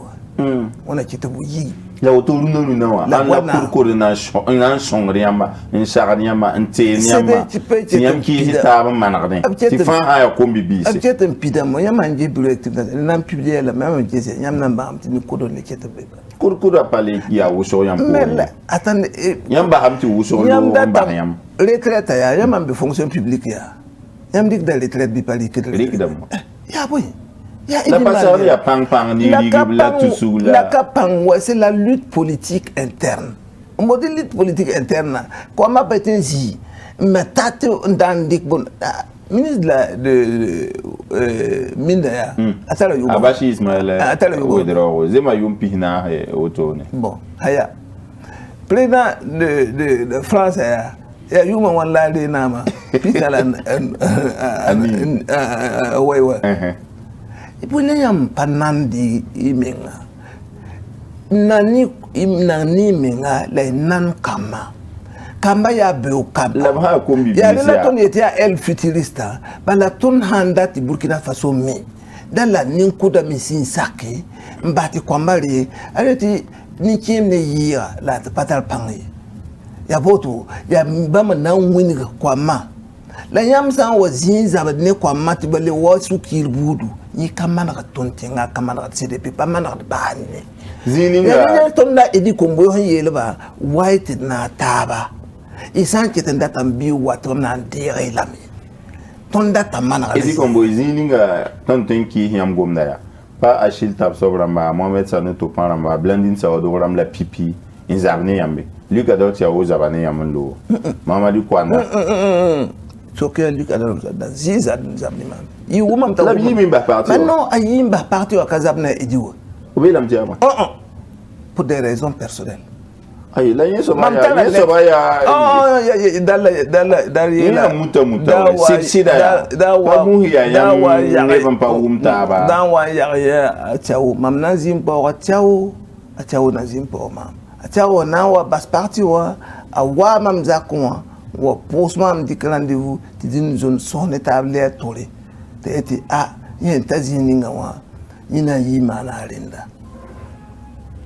Wona kitabu yi. Ya oto luna wa. Ana coordination, un songriamba, un saraniamba, un teniamba. Tiam ki hitaba manarne. Ti fa ha kombi bise. Abjetem pidamo yama nje directive na publier la même jese yam na mbam ti ni kodo ne kitabu. Kurkura pale ya wuso yam ko. Attendez. Yam ba hamti wuso no ba yam. Retraite ya yam ambe fonction publique ya. Yam dik da retraite bi pali ke. Ya boy. La passade ya pang ni la tusula. La kapang c'est la lutte politique interne. On dit lutte politique interne. Comment peut-on dire mais tate dans dik bon ministre de mine ya atala yugo Abashi Ismail atala yugo zema yumpi na otone bon haya président de France ya yuma wallahi nama pikala waiwa ibune yam panandi imenga nani menga la nan kamba ya beu kamba ya la ton était elle futurista ba la ton handa ti Burkina Faso mi dans la ninkuda misin sake mbati kwambali aleti ni kimne yia la patal pangi ya boto ya bama na wini kwama la yamsa wazinza badne kwama ti bale wasu kirbudu ni kamana ka tontenga kamana ka CDP pa mana ka bahane zininga ya ton la edi kombo yelba white na taba et sans que tu date en bio ou ton enterré l'ami ton date en manara et dit comme boizinga tant qui yam gomna pas Achille tab sobramba Mohamed Sanu to paramba blending sa odoram la pipi in zabne yambe Luka dot ya o zabane yamlo Mamadou Kwana so que Luka dot da ziza zabne man yi wumam ta la bi mi ba parti maintenant ayimba parti wa kazabna idiwo obi lam tiama pour des raisons personnelles. Aïe, là, il y a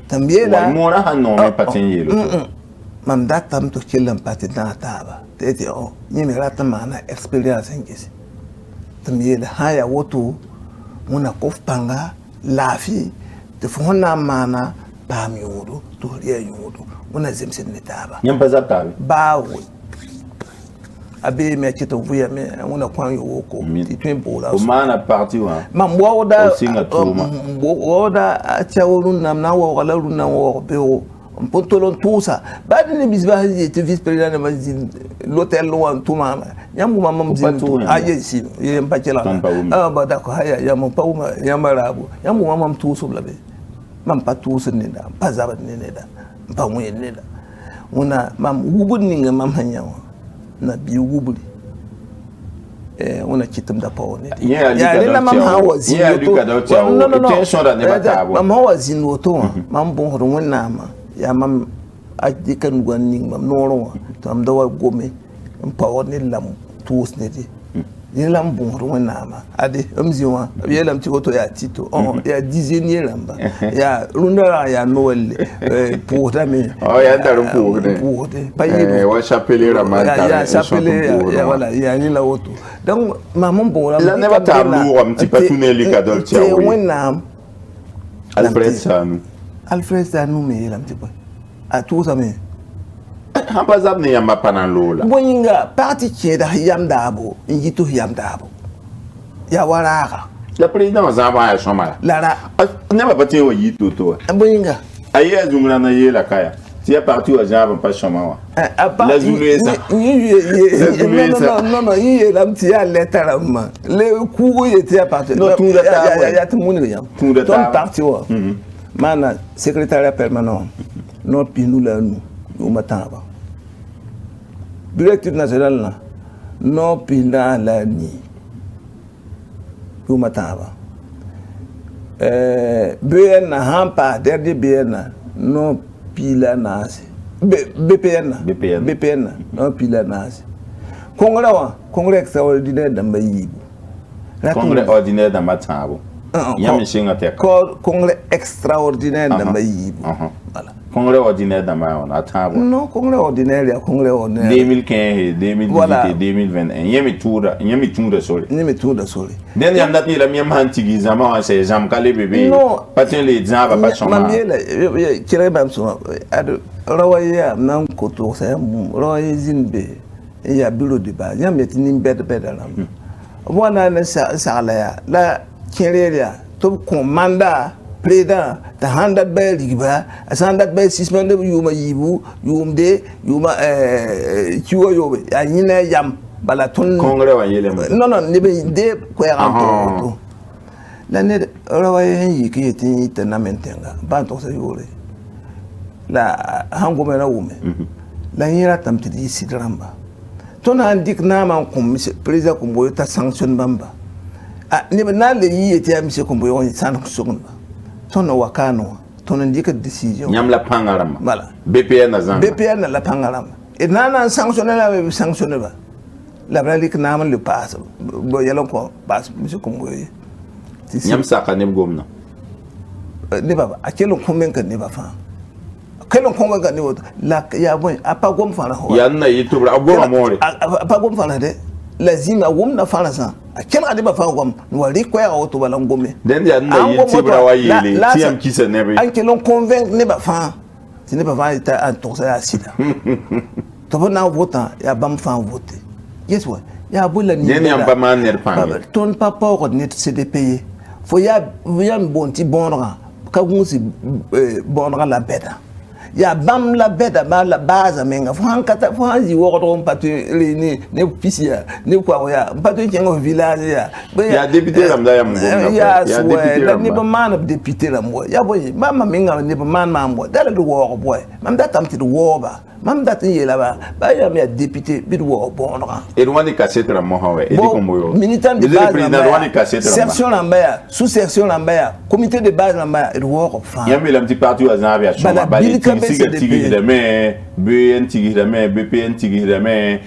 Tambiela mona hanno me patin mam datam to killam patin na taba tete o yimi rata mana experience ngisi tambiela haya woto muna kofpanga lafi te fona mana pam yudu to riya yudu muna zemsen ne taba nyam pa zaptabe bawo abe me chito vuya me muna kwan yoko titwen bola o mana parti wa mam woda woda achawurun nam na wo wala run na wo be o pontolon tusa bad ni bisba te vice président de mazin l'hôtel lo an tuma nyambu mamam zin tu aye si ye mpachela ba dako haya ya mo pauma ya marabu nyambu mamam tu so blabe mam pa tu so nida pa zabat nida pa mu nida una mam wubun ninga mam hanyawa na biyu wubuli una chitum da pawo ne ya le mam hawa zin no tension da ne batabo mam hawa zin woto mam bon hodo wonna ma ya mam ajikan gwanin mam noro to am dawa gome pawo ne lam tus ne di ni lam bon hodo wonna ma ade amziwa ya lam ti woto ya tito ya dizenye lamba ya rundara ya noel pour dame ya daru pour de paye wa chapelle ramanta ya chapelle ya wala ya ni la woto donc maman bon la ne va tabou am ti patune li kadol ti awi wonna Alfred Sanu me lam ti pa a tout ça me hamba zabne yamba panan lola boyinga parti ki da yam dabo yito yam dabo ya waraka la président zaba ya shoma lara ne ba pati o yito to boyinga aye zungula na ye la kaya si ya parti o zaba pa shoma wa la zulesa non yi lam ti ya lettre ma le ku ye ti ya parti ya tumuni yam ton parti wa mana secrétaire permanent non pinu la nous au mataba directeur national na non pina la ni au mataba BN na hampa dernier BN non pila nasi BPN non pila nasi congrès extraordinaire d'amba yibu congrès ordinaire d'amba tabo yami shinga te congrès extraordinaire d'amba yibu voilà congrès ordinaire d'amba on atabo non congrès ordinaire ya congrès ordinaire 2015 2018 2021 yami tour sori den yam dat ni la mi hantigi zama on se jam kale bébé patin les gens va pas changer mamela kire bam so ado rawaya nan ko to sa rawaya zinbe ya bureau de base yam yetini bed lam wana na sala ya la kireria to commanda président ta handat bay liba asandat bay suspend yuma yibu yumde yuma kiwo yobe ya nyina yam bala ton congrès wa yele non ne be de ko ya to la ne rawaya yi ki yeti tana mentenga ba to sa yore la hango mena wume la yira tamtidi sidrambaa ton andik na man comme président Komboyo ta sanction bamba ni na le yiti ya monsieur Komboyo on sanction ba ton wakano ton andik décision nyam la pangarama voilà BPN na zanga BPN la pangarama et na sanctionner la sanctionner ba la bralik na man le passe bo yalon ko passe monsieur Komboyo nyam saka ne gomna ne baba akelo convaincre ne ba fa kelon konga ga ni woto la ya boy apa gom fara ho ya na yitubra agoma more apa gom fara de lazima gom na fara sa akela de ba fa gom no wali ko ya woto bala ngome den ya na yitubra wa yele tiam kisa nebe an kelon convaincre ne ba fa ti ne ba fa ta an to sa sida to na votant ya bam fan voter yes ouais ya bola ni ni am pas man ner pan ton papa ko net CDP fo ya bon ti bonra ka gunsi bonra la beta ya bam la beta ba la base menga fo han kata fo han yi wo to patu ne pisia ne kwa ya patu chengo village ya député ramda ya mbo ya député la ne ba man député la mo ya boy mama menga ne ba man mambo dala do wo boy mam da tamti do wo ba mam da tin yela ba ya me député bi do wo bonra et wani cassette la mo hawe et ko moyo militant de base président wani cassette la section lambaya sous section lambaya comité de base lambaya et wo ko fa ya me la petit parti à Zambia choma ba tigi de mais BN tigi de mais BPN tigi de mais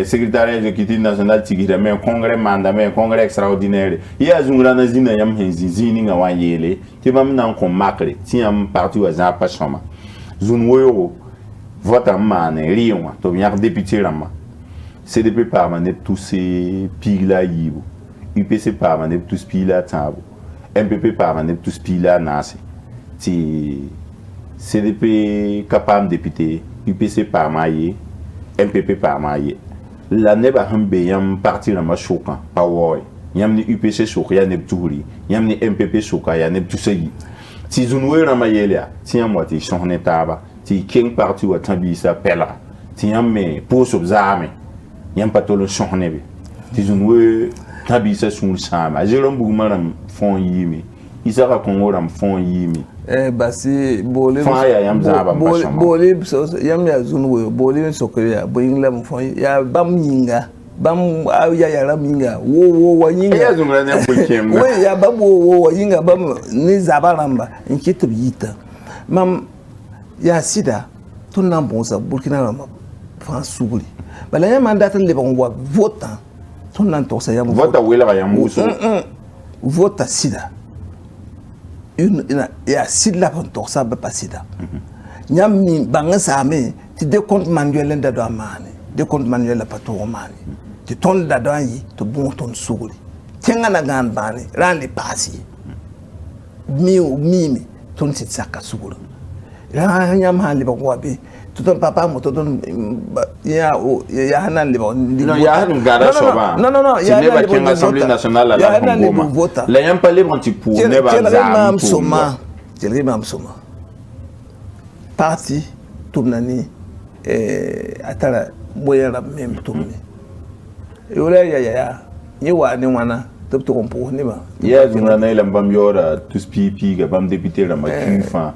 secrétaire exécutif national tigi de mais congrès mandat mais congrès extraordinaire ya zungura na zina yam zini nga wanyele ti mam nan ko makre ti am parti à Zambia choma zun woyo vote en man rion to bien député rama CDP par man tous ces pila yibo UPC par man tous pila tabo MPP par man tous pila nasi ti CDP capable député UPC par maye MPP par maye la neba hambe yam parti rama choquant power yam ni UPC choquant ya ne touri yam ni MPP choquant ya ne tusayi ti zunwe rama yelia ti yam wati sonne taba ti king parti wa tambisa pela ti yam me poso zame yam patolo sonne be ti zunwe tambisa sun sama jerom bugumaram fon yimi isaka kongoram fon yimi basi bole fon ya yam zaba bole so yam ya zunwe bole sokoya bo inglam fon ya bam yinga bam ya ram yinga wo yinga ya zumra ne bukem we ya bam wo yinga bam ni zabaramba inkitu yita mam ya sida tun nan bonsa Burkina Faso France sougli bala ya mandat le bon wa vota tun nan to sa ya vota wela ya muso vota sida ya sida pon to sa ba sida nyam mi banga sa me ti de compte manuel nda do amane de compte manuel la pato romani ti ton da do yi to bon ton sougli tenga na gan bani ran le pasi mi ton sit saka sougli ya nyam han le ko be tout papa mo ton ya hanan le non ya hanum gada soba non ya ne ba ken assemblée nationale la Congo la yam pas libre anti pour ne ba za soma soma parti tumnani atara boyara même tumni yola ya ni wa ni wana to ko ni ba ya zuna na ilam bam yora tous pipi ga bam député la ma kifa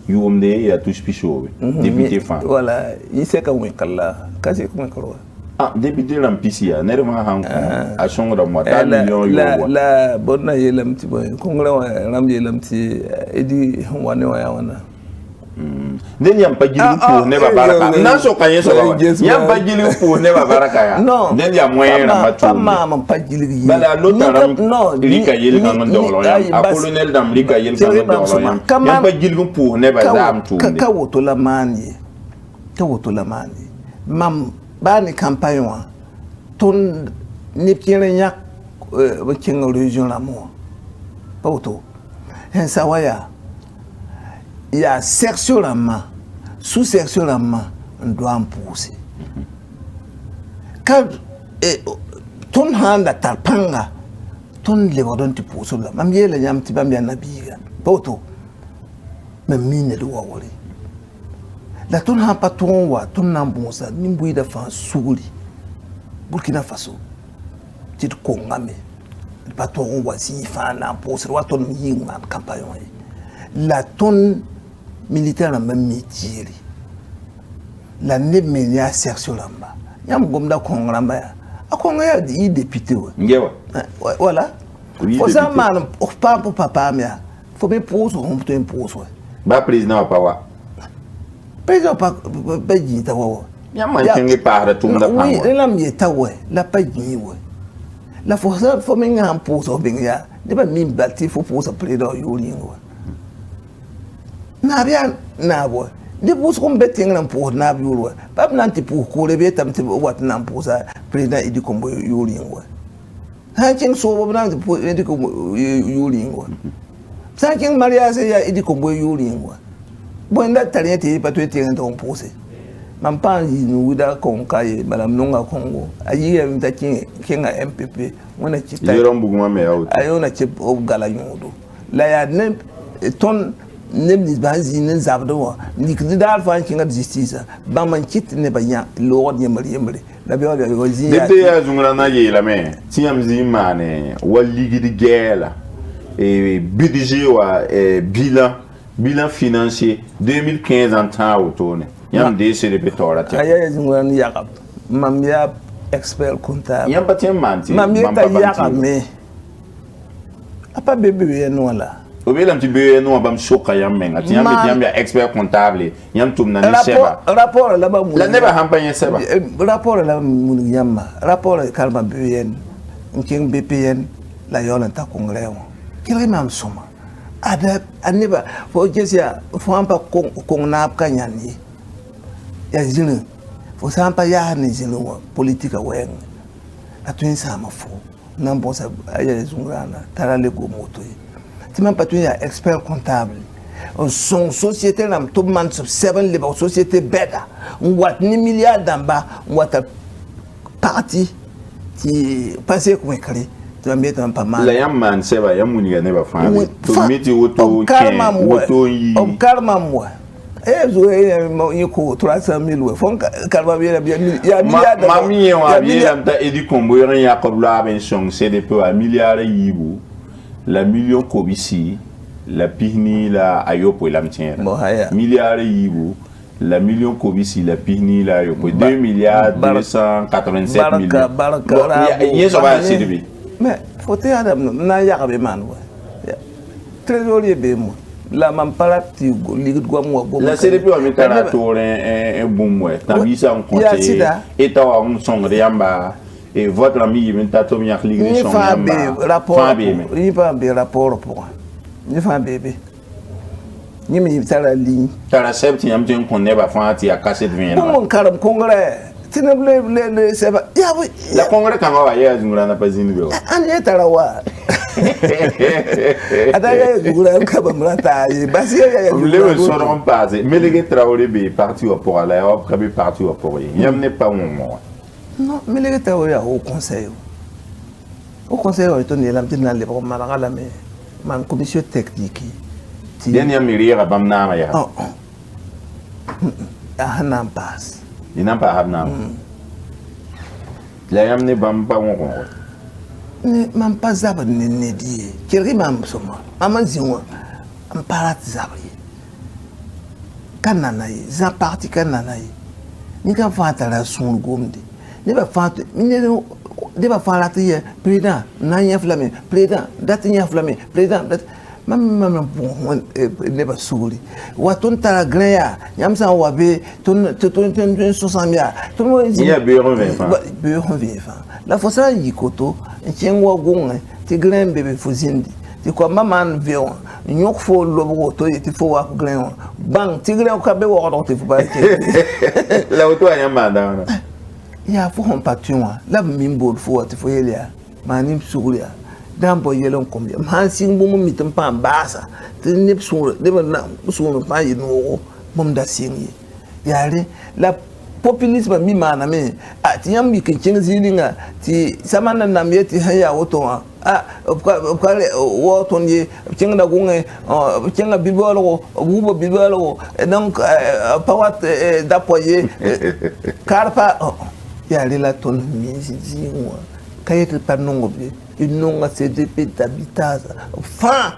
yumde ya tous pichobe député fan voilà il sait quand kala kasi ko ko député ram pisia ne ma han a shongra mo ta million yo la bonna yelam ti boy ko ngara ram yelam ti edi wane wa wana den yam pa gilu pour ne ba baraka nan so kan yeso ba yam pa gilu pour ne ba baraka ya den yam moyen na matu ma pa gilu bala lotaram rika yel kan ndolo yam a colonel dam rika yel kan ndolo yam pa gilu pour ne ba zam tu ka woto la mani mam bani campagne wa ton ni tiene nya ba king region la mo pa woto hen sawaya ya section la ma sous section la ma on doit en pousser quand ton handa tarpanga ton le wadon ti pousser la mam yele nyam ti bam ya nabiga poto me mine do wawori la ton ha patron wa ton nan bonsa nimbuyi da fan souli Burkina Faso ti ko ngame patron wa si fa na pousser wa ton yinga campagne la ton militaire na même métier la ne menia section lamba yam gomda kongramba ya akonga ya di député wa ngewa voilà faut ça man pas pour papa mia faut me pose on peut impose ba président pa wa président pas ji ta wa yam man tingi para tumda pa oui la mi ta wa la pas ji wa la force faut me ngam pose o binga de ba mi bati faut pose président yolingo na bia na bo de bus ko betting na pour na biuro bab nanti pour ko le betam te wat na pour ça président idi kombo yuri ngwa ha king so bo nanti pour idi kombo yuri ngwa sa king maria se ya idi kombo yuri ngwa bo nda taliente pa to te ngwa pour se Mampa nous wida konkaye madame nonga Congo ayi mta kinga MPP wona chita yoro mbuguma me out ayona chip o gala nyodo la ya ne ton nem ni bazi ne zabdo wa ni kidal fa kinga justice ba man chit ne ba ya lord yemri la be wala go zi ya ya zungura na ye la me tiam zi mane wali gidi gela et budget wa bilan financier 2015 en temps autour yam de se repetora ta aya zungura ni yakab mam ya expert comptable yam patien manti mam ya ta yakab me apa bebe no la obela mti be no bam soka yam menga yam ya expert comptable yam tum na ni seba rapport la ba mu la neba hampanye seba rapport la mu yamma rapport kalma BN nking BPN la yona ta kongreo kile mam soma ada aneba fo jesia fo ampa kong na apka nyani ya zinu fo sampa ya ni zinu politika wen atun sama fo nan bon sa aya zungana tarale go moto ti même pas ya expert comptable son société nam top man sub 7 libre société beta wat ni milliard d'amba wat parti ti passé comme écrit tu vas mettre un pas mal la yam man seba yam muniga ne ba fa to meti woto yi on karma moi zo yiko 300,000 we fon karma bien ya milliard mami ya bien ta edi kombo yon yakob la ben song CDP a milliard yibu la million kobisi la pihni la ayopo la mtière milliard yibu la million kobisi la pihni la ayopo 2 milliards 287 millions yeso ba CDP mais faut te adam na yakabe man wa trésorier be mo la mampalati ligid gwa mo bo la CDP o metara tore un bon mois tabisa on compte et tawa on son riamba et votre ami il m'a tomi ak ligid son riamba rapport il va be rapport pour ni fa bébé ni mi tara ligne tara septi yam tin kon ne ba fa ti akase devient mon karam congrès tinable le seba ya oui la congrès kan wa ya zungura na pazini be an ya tara wa Adaya zugura ka bamrata basi ya le soron passé mais les Traoré be parti au pour aller au premier parti au pour yam n'est pas mon mot non mais les Traoré au conseil on est là maintenant les malala mais man commission technique bien yam rira bamna ma ya n'en passe il n'a pas habna la yam ne bam pas mon ne mam pas zaba ne die kiri mam soma maman ziwa am parat zabri kanana yi za parti kanana yi ni kan fata la sun gomde ne ba fata ni ne ba fara tiye président na nya flame président date nya flame président mam bon ne ba suri wa ton tara greya yam sa wa be ton 60 mia ton ya be revient la fosa yikoto ntiengwa gonga ti gren bebe fuzindi ti kwa maman vion nyok fo lobo to ti fo wa gren bang ti gren ka be wo do ti fo ba la auto ya manda ya fo hon patuma la mimbo fo ti fo yelia manim sugulia dambo yelon kombia man sing bu mi tam pam basa ti nip suru de na suru pa yi no bom da singi yare la populisme mi mana me ti yam bi kin zilinga ti samana nam yeti haya woto woto ni kinga gunge kinga bibolo bubo bibolo donc pawat d'apoyer carpa ya la ton mi ziwa kayet par nongo bi inonga CDP d'habitat fa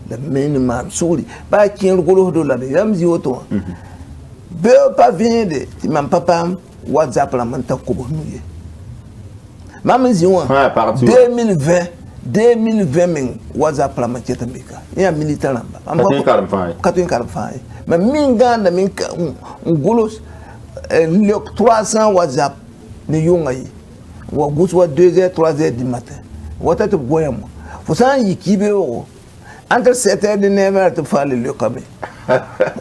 la minimum suri ba kin golo do la yam zi woto be pas vinde ti mam papa WhatsApp la manta ko bonuye mam ziwa 2020 min WhatsApp la macheta mbika ya militaire lamba katun karfai mais min ganda min ngulos le 300 WhatsApp ni yonga yi wa guswa 2h 3h du matin wata to boyamo fo san yikibe o entre 7h de 9h to fale le kabe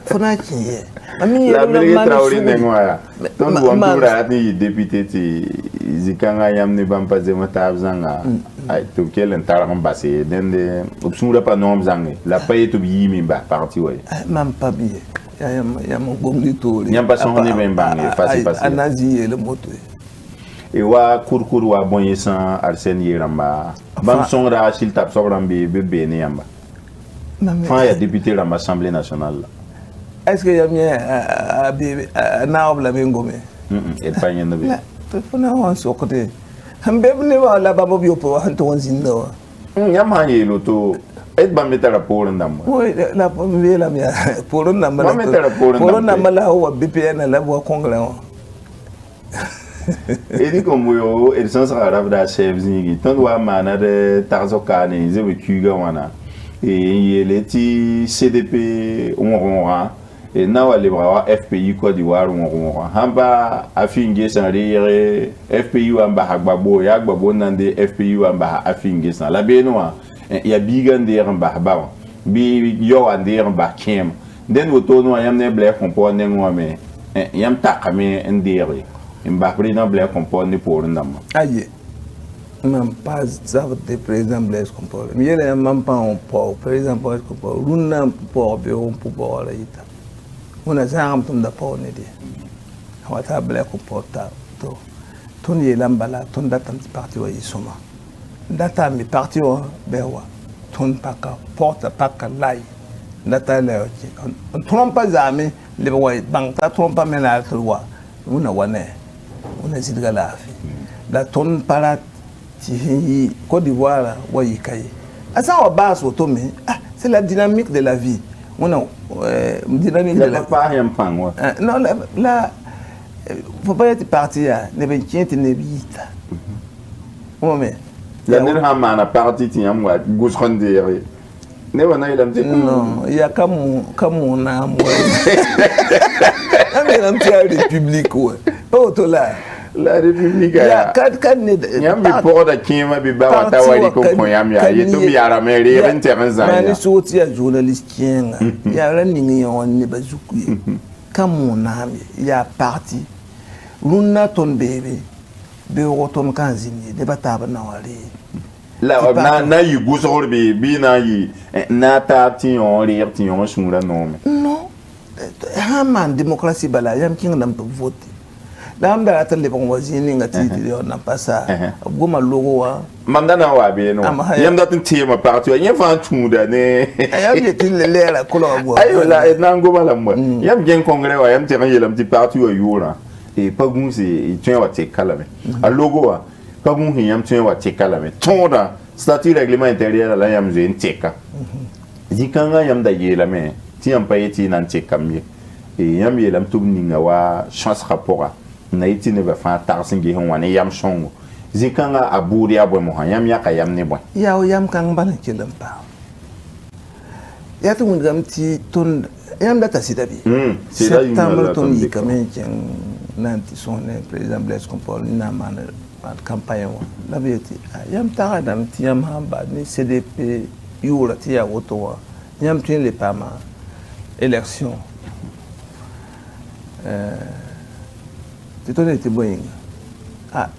fona chiye la militaire Traoré nengoya ton wontura ni député ti zikanga yamne bampa zema tabzanga ay to kelen taram basse dende opsura pa nom zangi la paye to yimi ba parti way mam pa biye ya mon gomni tori yam pas son ni ben bangé facile anazi le moto e wa kurkur wa bon yesan Arsène Yeramba bam son ra sil tap so rambe be ne yamba fa ya député à l'Assemblée nationale est-ce que yam ya na obla be ngome et pas yenda be to na wan so côté hambe ne wa la ba mo bio po han to zinda wa yam ha yelo to et ba metara pour ndam oui la me la mia pour ndam la pour ndam la wa BPN la wa congrès et comme yo et sans arabe da chef zingi ton wa mana de tarzokane ze be kuga wana et yeleti CDP onronra et na wa lebra FPI Côte d'Ivoire onronra hamba afinge san rire FPI wamba hagbabo ya gbabo nande FPI wamba afinge san la benoa ya bigande ramba ba bi yo ande ramba kem den wotono yam ne ble kompo ne ngome yam takame ndere mba président Blaise Compaoré pour ndam aye même pas zave de président Blaise Compaoré mais il même pas un pour président Blaise Compaoré runa pour be on pour la ita on a zam tum da pour ne di wata Blaise Compaoré to ton ye lambala ton data parti wa isoma data mi parti wa bewa ton paka porte paka lai data le on trompe zame le wa bank trompe mena loi on a wane on a zidga la tonne para ti Côte d'Ivoire wa yikai asa wa base automé c'est la dynamique de la vie on a dynamique de la pas rien pang non la faut pas être parti ne ben tiente ne bita mais la dernière mana parti ti am wa gousrondere ne wana il am non il y a comme na moi am la République ouais pas auto là la République ya kad ne yam bi poda kima bi ba wata wali ko yam ya yeto bi ara meri ren terenza ya ni so ti ya journaliste kienga ya ran ni on ne bazuku comme on a ya parti runa ton bébé be rotom kanzini de bataba na wali la na yi gusor bi na yi na ta ti on rir ti on sura non haman démocratie bala yam king nam to vote dam da ta le bon wazini ngati on n'a pas ça goma logo wa mandana wa be no yam da tin tema parti yam fa tunda ne ayam ye tin le la ko lo ayo la na ngoma la mo yam gen congrès wa yam te ran yelam ti parti wa yura et pas gun c'est tu wa te kala me a logo wa pas gun yam tu wa te kala me tonda statut règlement intérieur la yam je nteka zikanga yam da yela me ti yam pa yeti nan te kamye et yam yelam tubninga wa chance rapport na iti ne ba fa tarsingi hon wane yam songo zikanga aburi abo mo yam yaka yam ne boy yaw yam kan bana kelam pa ya to ngam ti ton yam data sidabi septembre ton yi kamen ken nanti son président Blaise Compaoré na man campagne wa la bieti yam ta dam ti yam hamba ni CDP yura ti ya woto wa yam tin le pama élection titone ti boying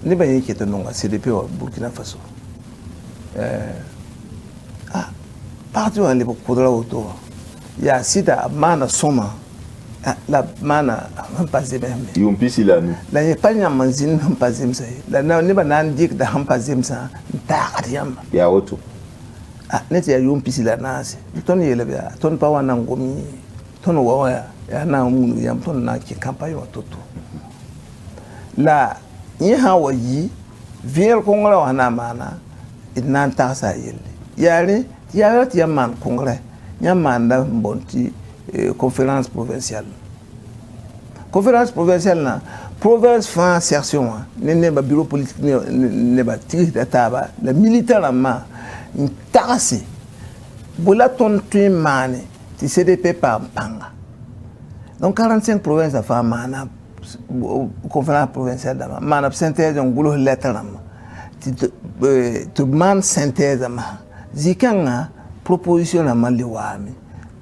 ne ba yake to nonga CDP wa Burkina Faso parti wa le kodra auto ya sida mana soma la mana hampaze bembe yumpisi la ni la yepanya manzin hampaze msa la na ne ba nan dik da hampaze msa ntakati yamba ya auto neti ya yumpisi la nase ton yele ba ton pa wana ngomi ton wa ya na munu yam ton na ki campagne wa toto la yi hawa yi vier kongre wa na mana inan ta sa yele yare ya ti man kongre nya manda mbonti conférence provinciale na province fa insertion ne ba bureau politique ne ba tir de taba le militaire ma intasi bola ton tu mane ti CDP pa panga donc 45 provinces à fa mana conférence provinciale da mana synthèse on gulo lettre ma tu man synthèse ma zikanga proposition na maliwami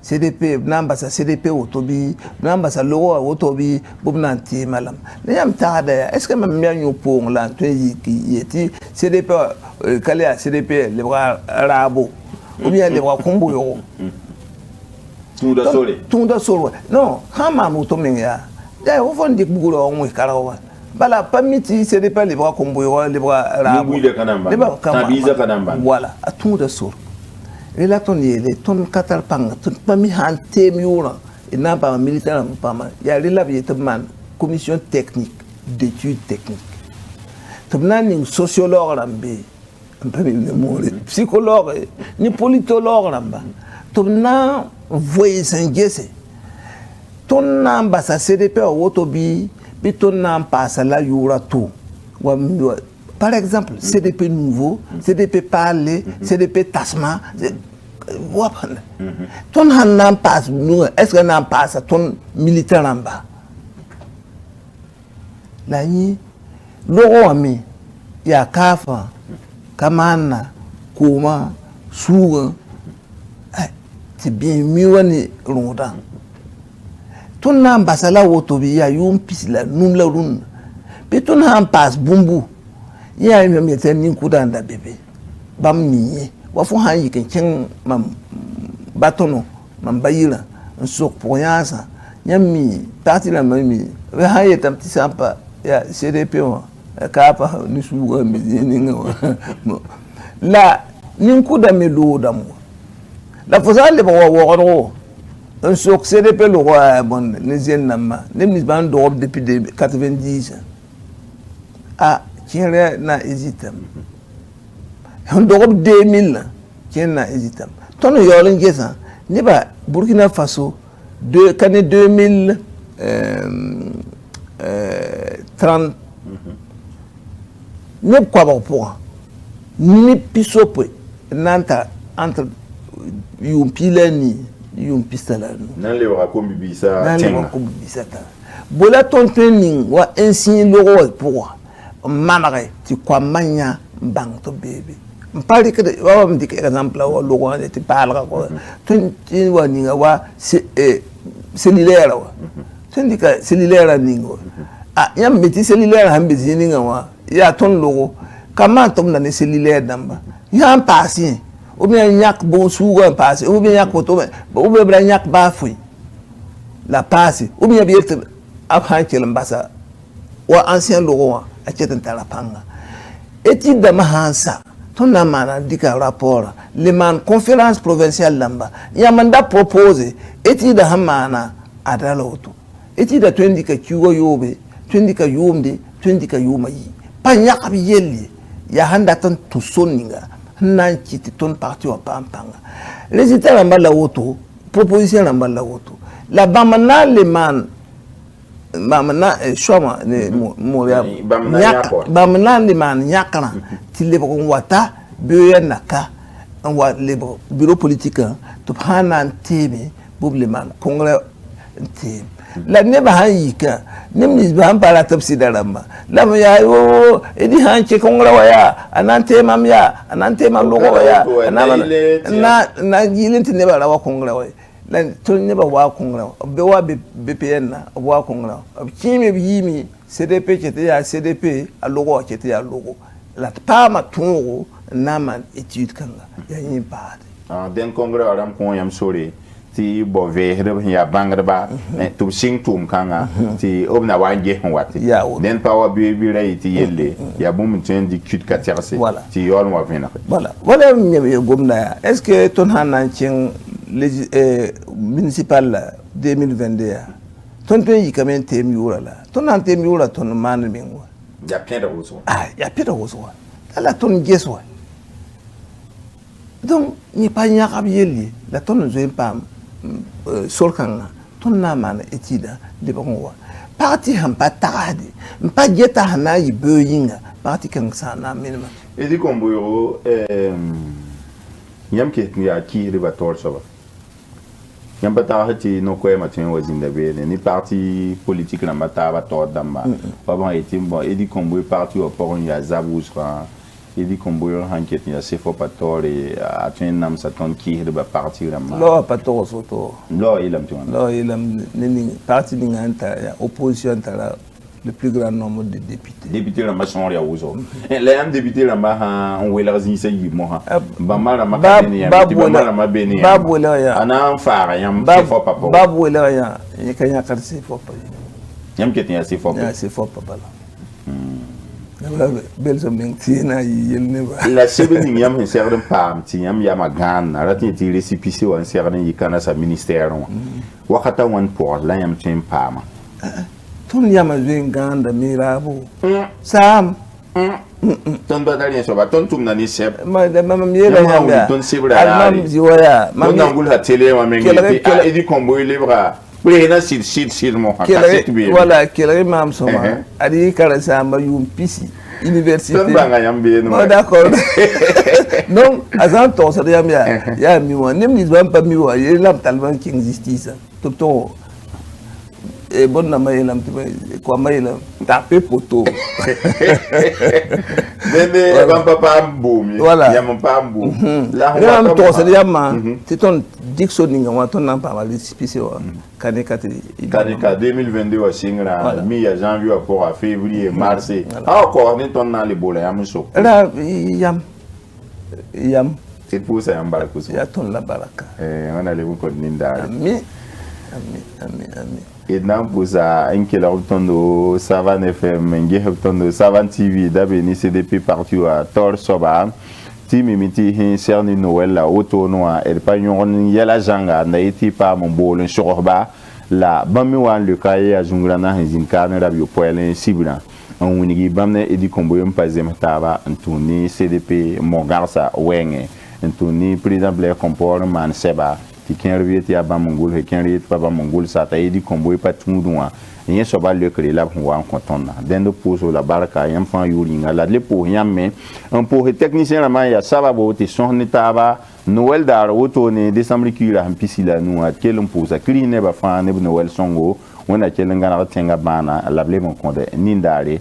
CDP namba sa CDP otobi namba sa logo otobi bubna ti malam ne yam taada est ce que même mianyo pong la to yiti CDP kale CDP le bra rabo ou bien le bra kombo yo tunda sore non hama moto menga ya o fon dik buguro on wi karawa bala pamiti c'est pas les bras comboyo les bras rabo les bras tabiza kanamba voilà a tunda sore et là ton yele ton katal pang ton pami han temiura et n'a pas militaire pas mal il y a la man commission technique d'études techniques tabna ni sociologue rambe psychologue ni politologue ramba tabna voyer sangese ton namba sa CDP autobi bi ton nam passe la yura tout par exemple CDP nouveau CDP parler CDP tasma ton han nam passe nous est-ce que nam passe ton militaire ramba la ni logo ami ya kafa kamana kuma suga c'est bien mieux ni ronda ton nam basala wotobi ya yum pisla num la run pe ton han pass bumbu ya mi meten ni kudanda bebe bam ni wa fu han yiken chen mam batono mam bayira nsok poyasa nyami parti la mami we ha yetam tisampa ya CDP wa kapa ni suga mi ni la nin kuda mi loda mo la fosale ba wo un sok CDP le roi bon les nama les ban d'Europe depuis 90 ah tiens na hésitam un d'Europe 2000 tiens na hésitam ton yo l'ingesa ni ba Burkina Faso de année 2030 ne quoi ba pour ni pisope nanta entre yumpilani yum pistala nan le wara ko bibisa tenga bola ton training wa insigne le rôle pour mamare ti kwa manya bang to bébé mpali que wa me dik exemple wa lo wa ti parla ko ton ti wa ninga wa cellulaire wa tindika cellulaire ningo ah yam beti cellulaire hambe zininga wa ya ton logo kama tom na ne cellulaire damba ya passi ou bien nyak bon souga passe ou bien nyak photo ou bien nyak ba fui la passe ou bien bierte après que l'ambassade ou ancien logo a chetan tala panga étude de mahansa ton amana dika rapport le man conférence provinciale lamba ya manda propose étude de hamana adaloto étude de twendika kiwo yobe twendika yombe twendika yomayi pa nyak bi yeli ya handa ton to soninga nan kiti ton parti wa pampanga résultat la mbala woto proposition la mbala woto la bamana le man bamana shoma ne moya bamana le man nyakana tile ko wata be naka wa le bureau politique to hana ntebe boble man congrès ntebe la neba hayika nimni ban para tafsida ramba lam ya yo edi hanche kongra waya anante mam ya anante mam logo waya na gilinti neba rawa kongra waya la to neba wa kongra be wa BPN na wa kongra kimi yimi CDP chete ya CDP a logo chete ya logo la pama tungo naman étude kanga ya yin paade den kongra aram ko yam sore ti bo veere ya bangrba to sing tum kanga ti obna wanje wati den pawa bi ray ti yelle ya bum tin di kut katerse ti yol mo vena voilà mi gomna est-ce que ton hanan cin municipal 2022 ton pays quand même tem yura la ton an tem yura ton man mingo ya peda woso ya peda woso ala ton geswa donc ni pa nya kabiyeli la ton zo pam solkanga ton na mana etida de bonwa parti han patadi mpa jeta hana yiboyinga parti kan sana minima edi komboyo yam ke ya ki riba torso yam bata hati no ko ma tin wazinda be ni parti politique na mata ba to damba ba bon etimbo edi komboyo parti au port ya zabusra edi komboyo hanket ya sefo patori atun nam saton ki riba parti rama lo patoro soto lo ilam tu lo ilam ni parti ni nganta ya opposition tala le plus grand nombre de députés. Député la maçon ya wuzo. Les députés la ma on wela zinse yi mo ha. Ba mara ma ka beni ya. Ba mara ma beni ya. Babu wela ya. Ana fara yam se fo papa. Babu wela ya. Ye kanya kar se fo papa. Yam ketin ya se fo papa. Ya se fo papa la. Belso meng tina yi yel ne ba. La sebeni yam hen serden pam ti yam ya magan na ratin ti récépissé wan serden yi kana sa ministère wa. Wakata wan pour la yam tin pama. Ton yama zuen ganda mirabu. Sam. Ton badalien so ba ton tum na ni seb. Ma miela yamba. Ton sebra. Mam ziwaya. Ton nangul ha télé wa mengi. E di combo libra. Plena sid mo ha. Voilà, kelere mam soma. Adi kala samba yum pisi. Université. Ton banga yambe no. D'accord. Non, azan to sa yamba. Ya mi wa nem ni zwan pa mi wa. Ye lam talban qui existe ça. Toto et bon na mayelam quoi mayelam taper poteau bébé bon papa mboum voilà ya mon papa mboum là on to c'est yama c'est ton dictionnaire on ton nan pas mal spécial kaneka 2022 wa singra mi ya janvier pour à février mars encore ni ton nan le bola ya muso là yam c'est pour ça yam baraka ya ton la baraka on a les vous ko ninda ami et nan pousa inkela tondo Savan FM nge tondo Savan TV d'abeni CDP partout à Tor Soba timi miti hin serni Noël la auto noa el pagnon yela janga na iti pa mon bolon shoroba la bami wan le kaye a jungrana hin kan rabio poelen sibra on winigi bamne edi komboyom pazem taba antuni CDP mogarsa wenge antuni président Blair comport man seba qui revient à Bamongol et qui revient à Bamongol, ça t'a dit qu'on ne peut pas tout nous. Il y a un le créer là pour voir quand on a. D'un de pose la barca, il y a un fan yuringa, là les pour rien mais un pour technicien la main, ça va beauté son état Noël d'art automne décembre qui a un piscine nous à quel on pose à cleaner ba fan Noël songo, on a quel un gars tenga bana, la blé mon compte n'indare.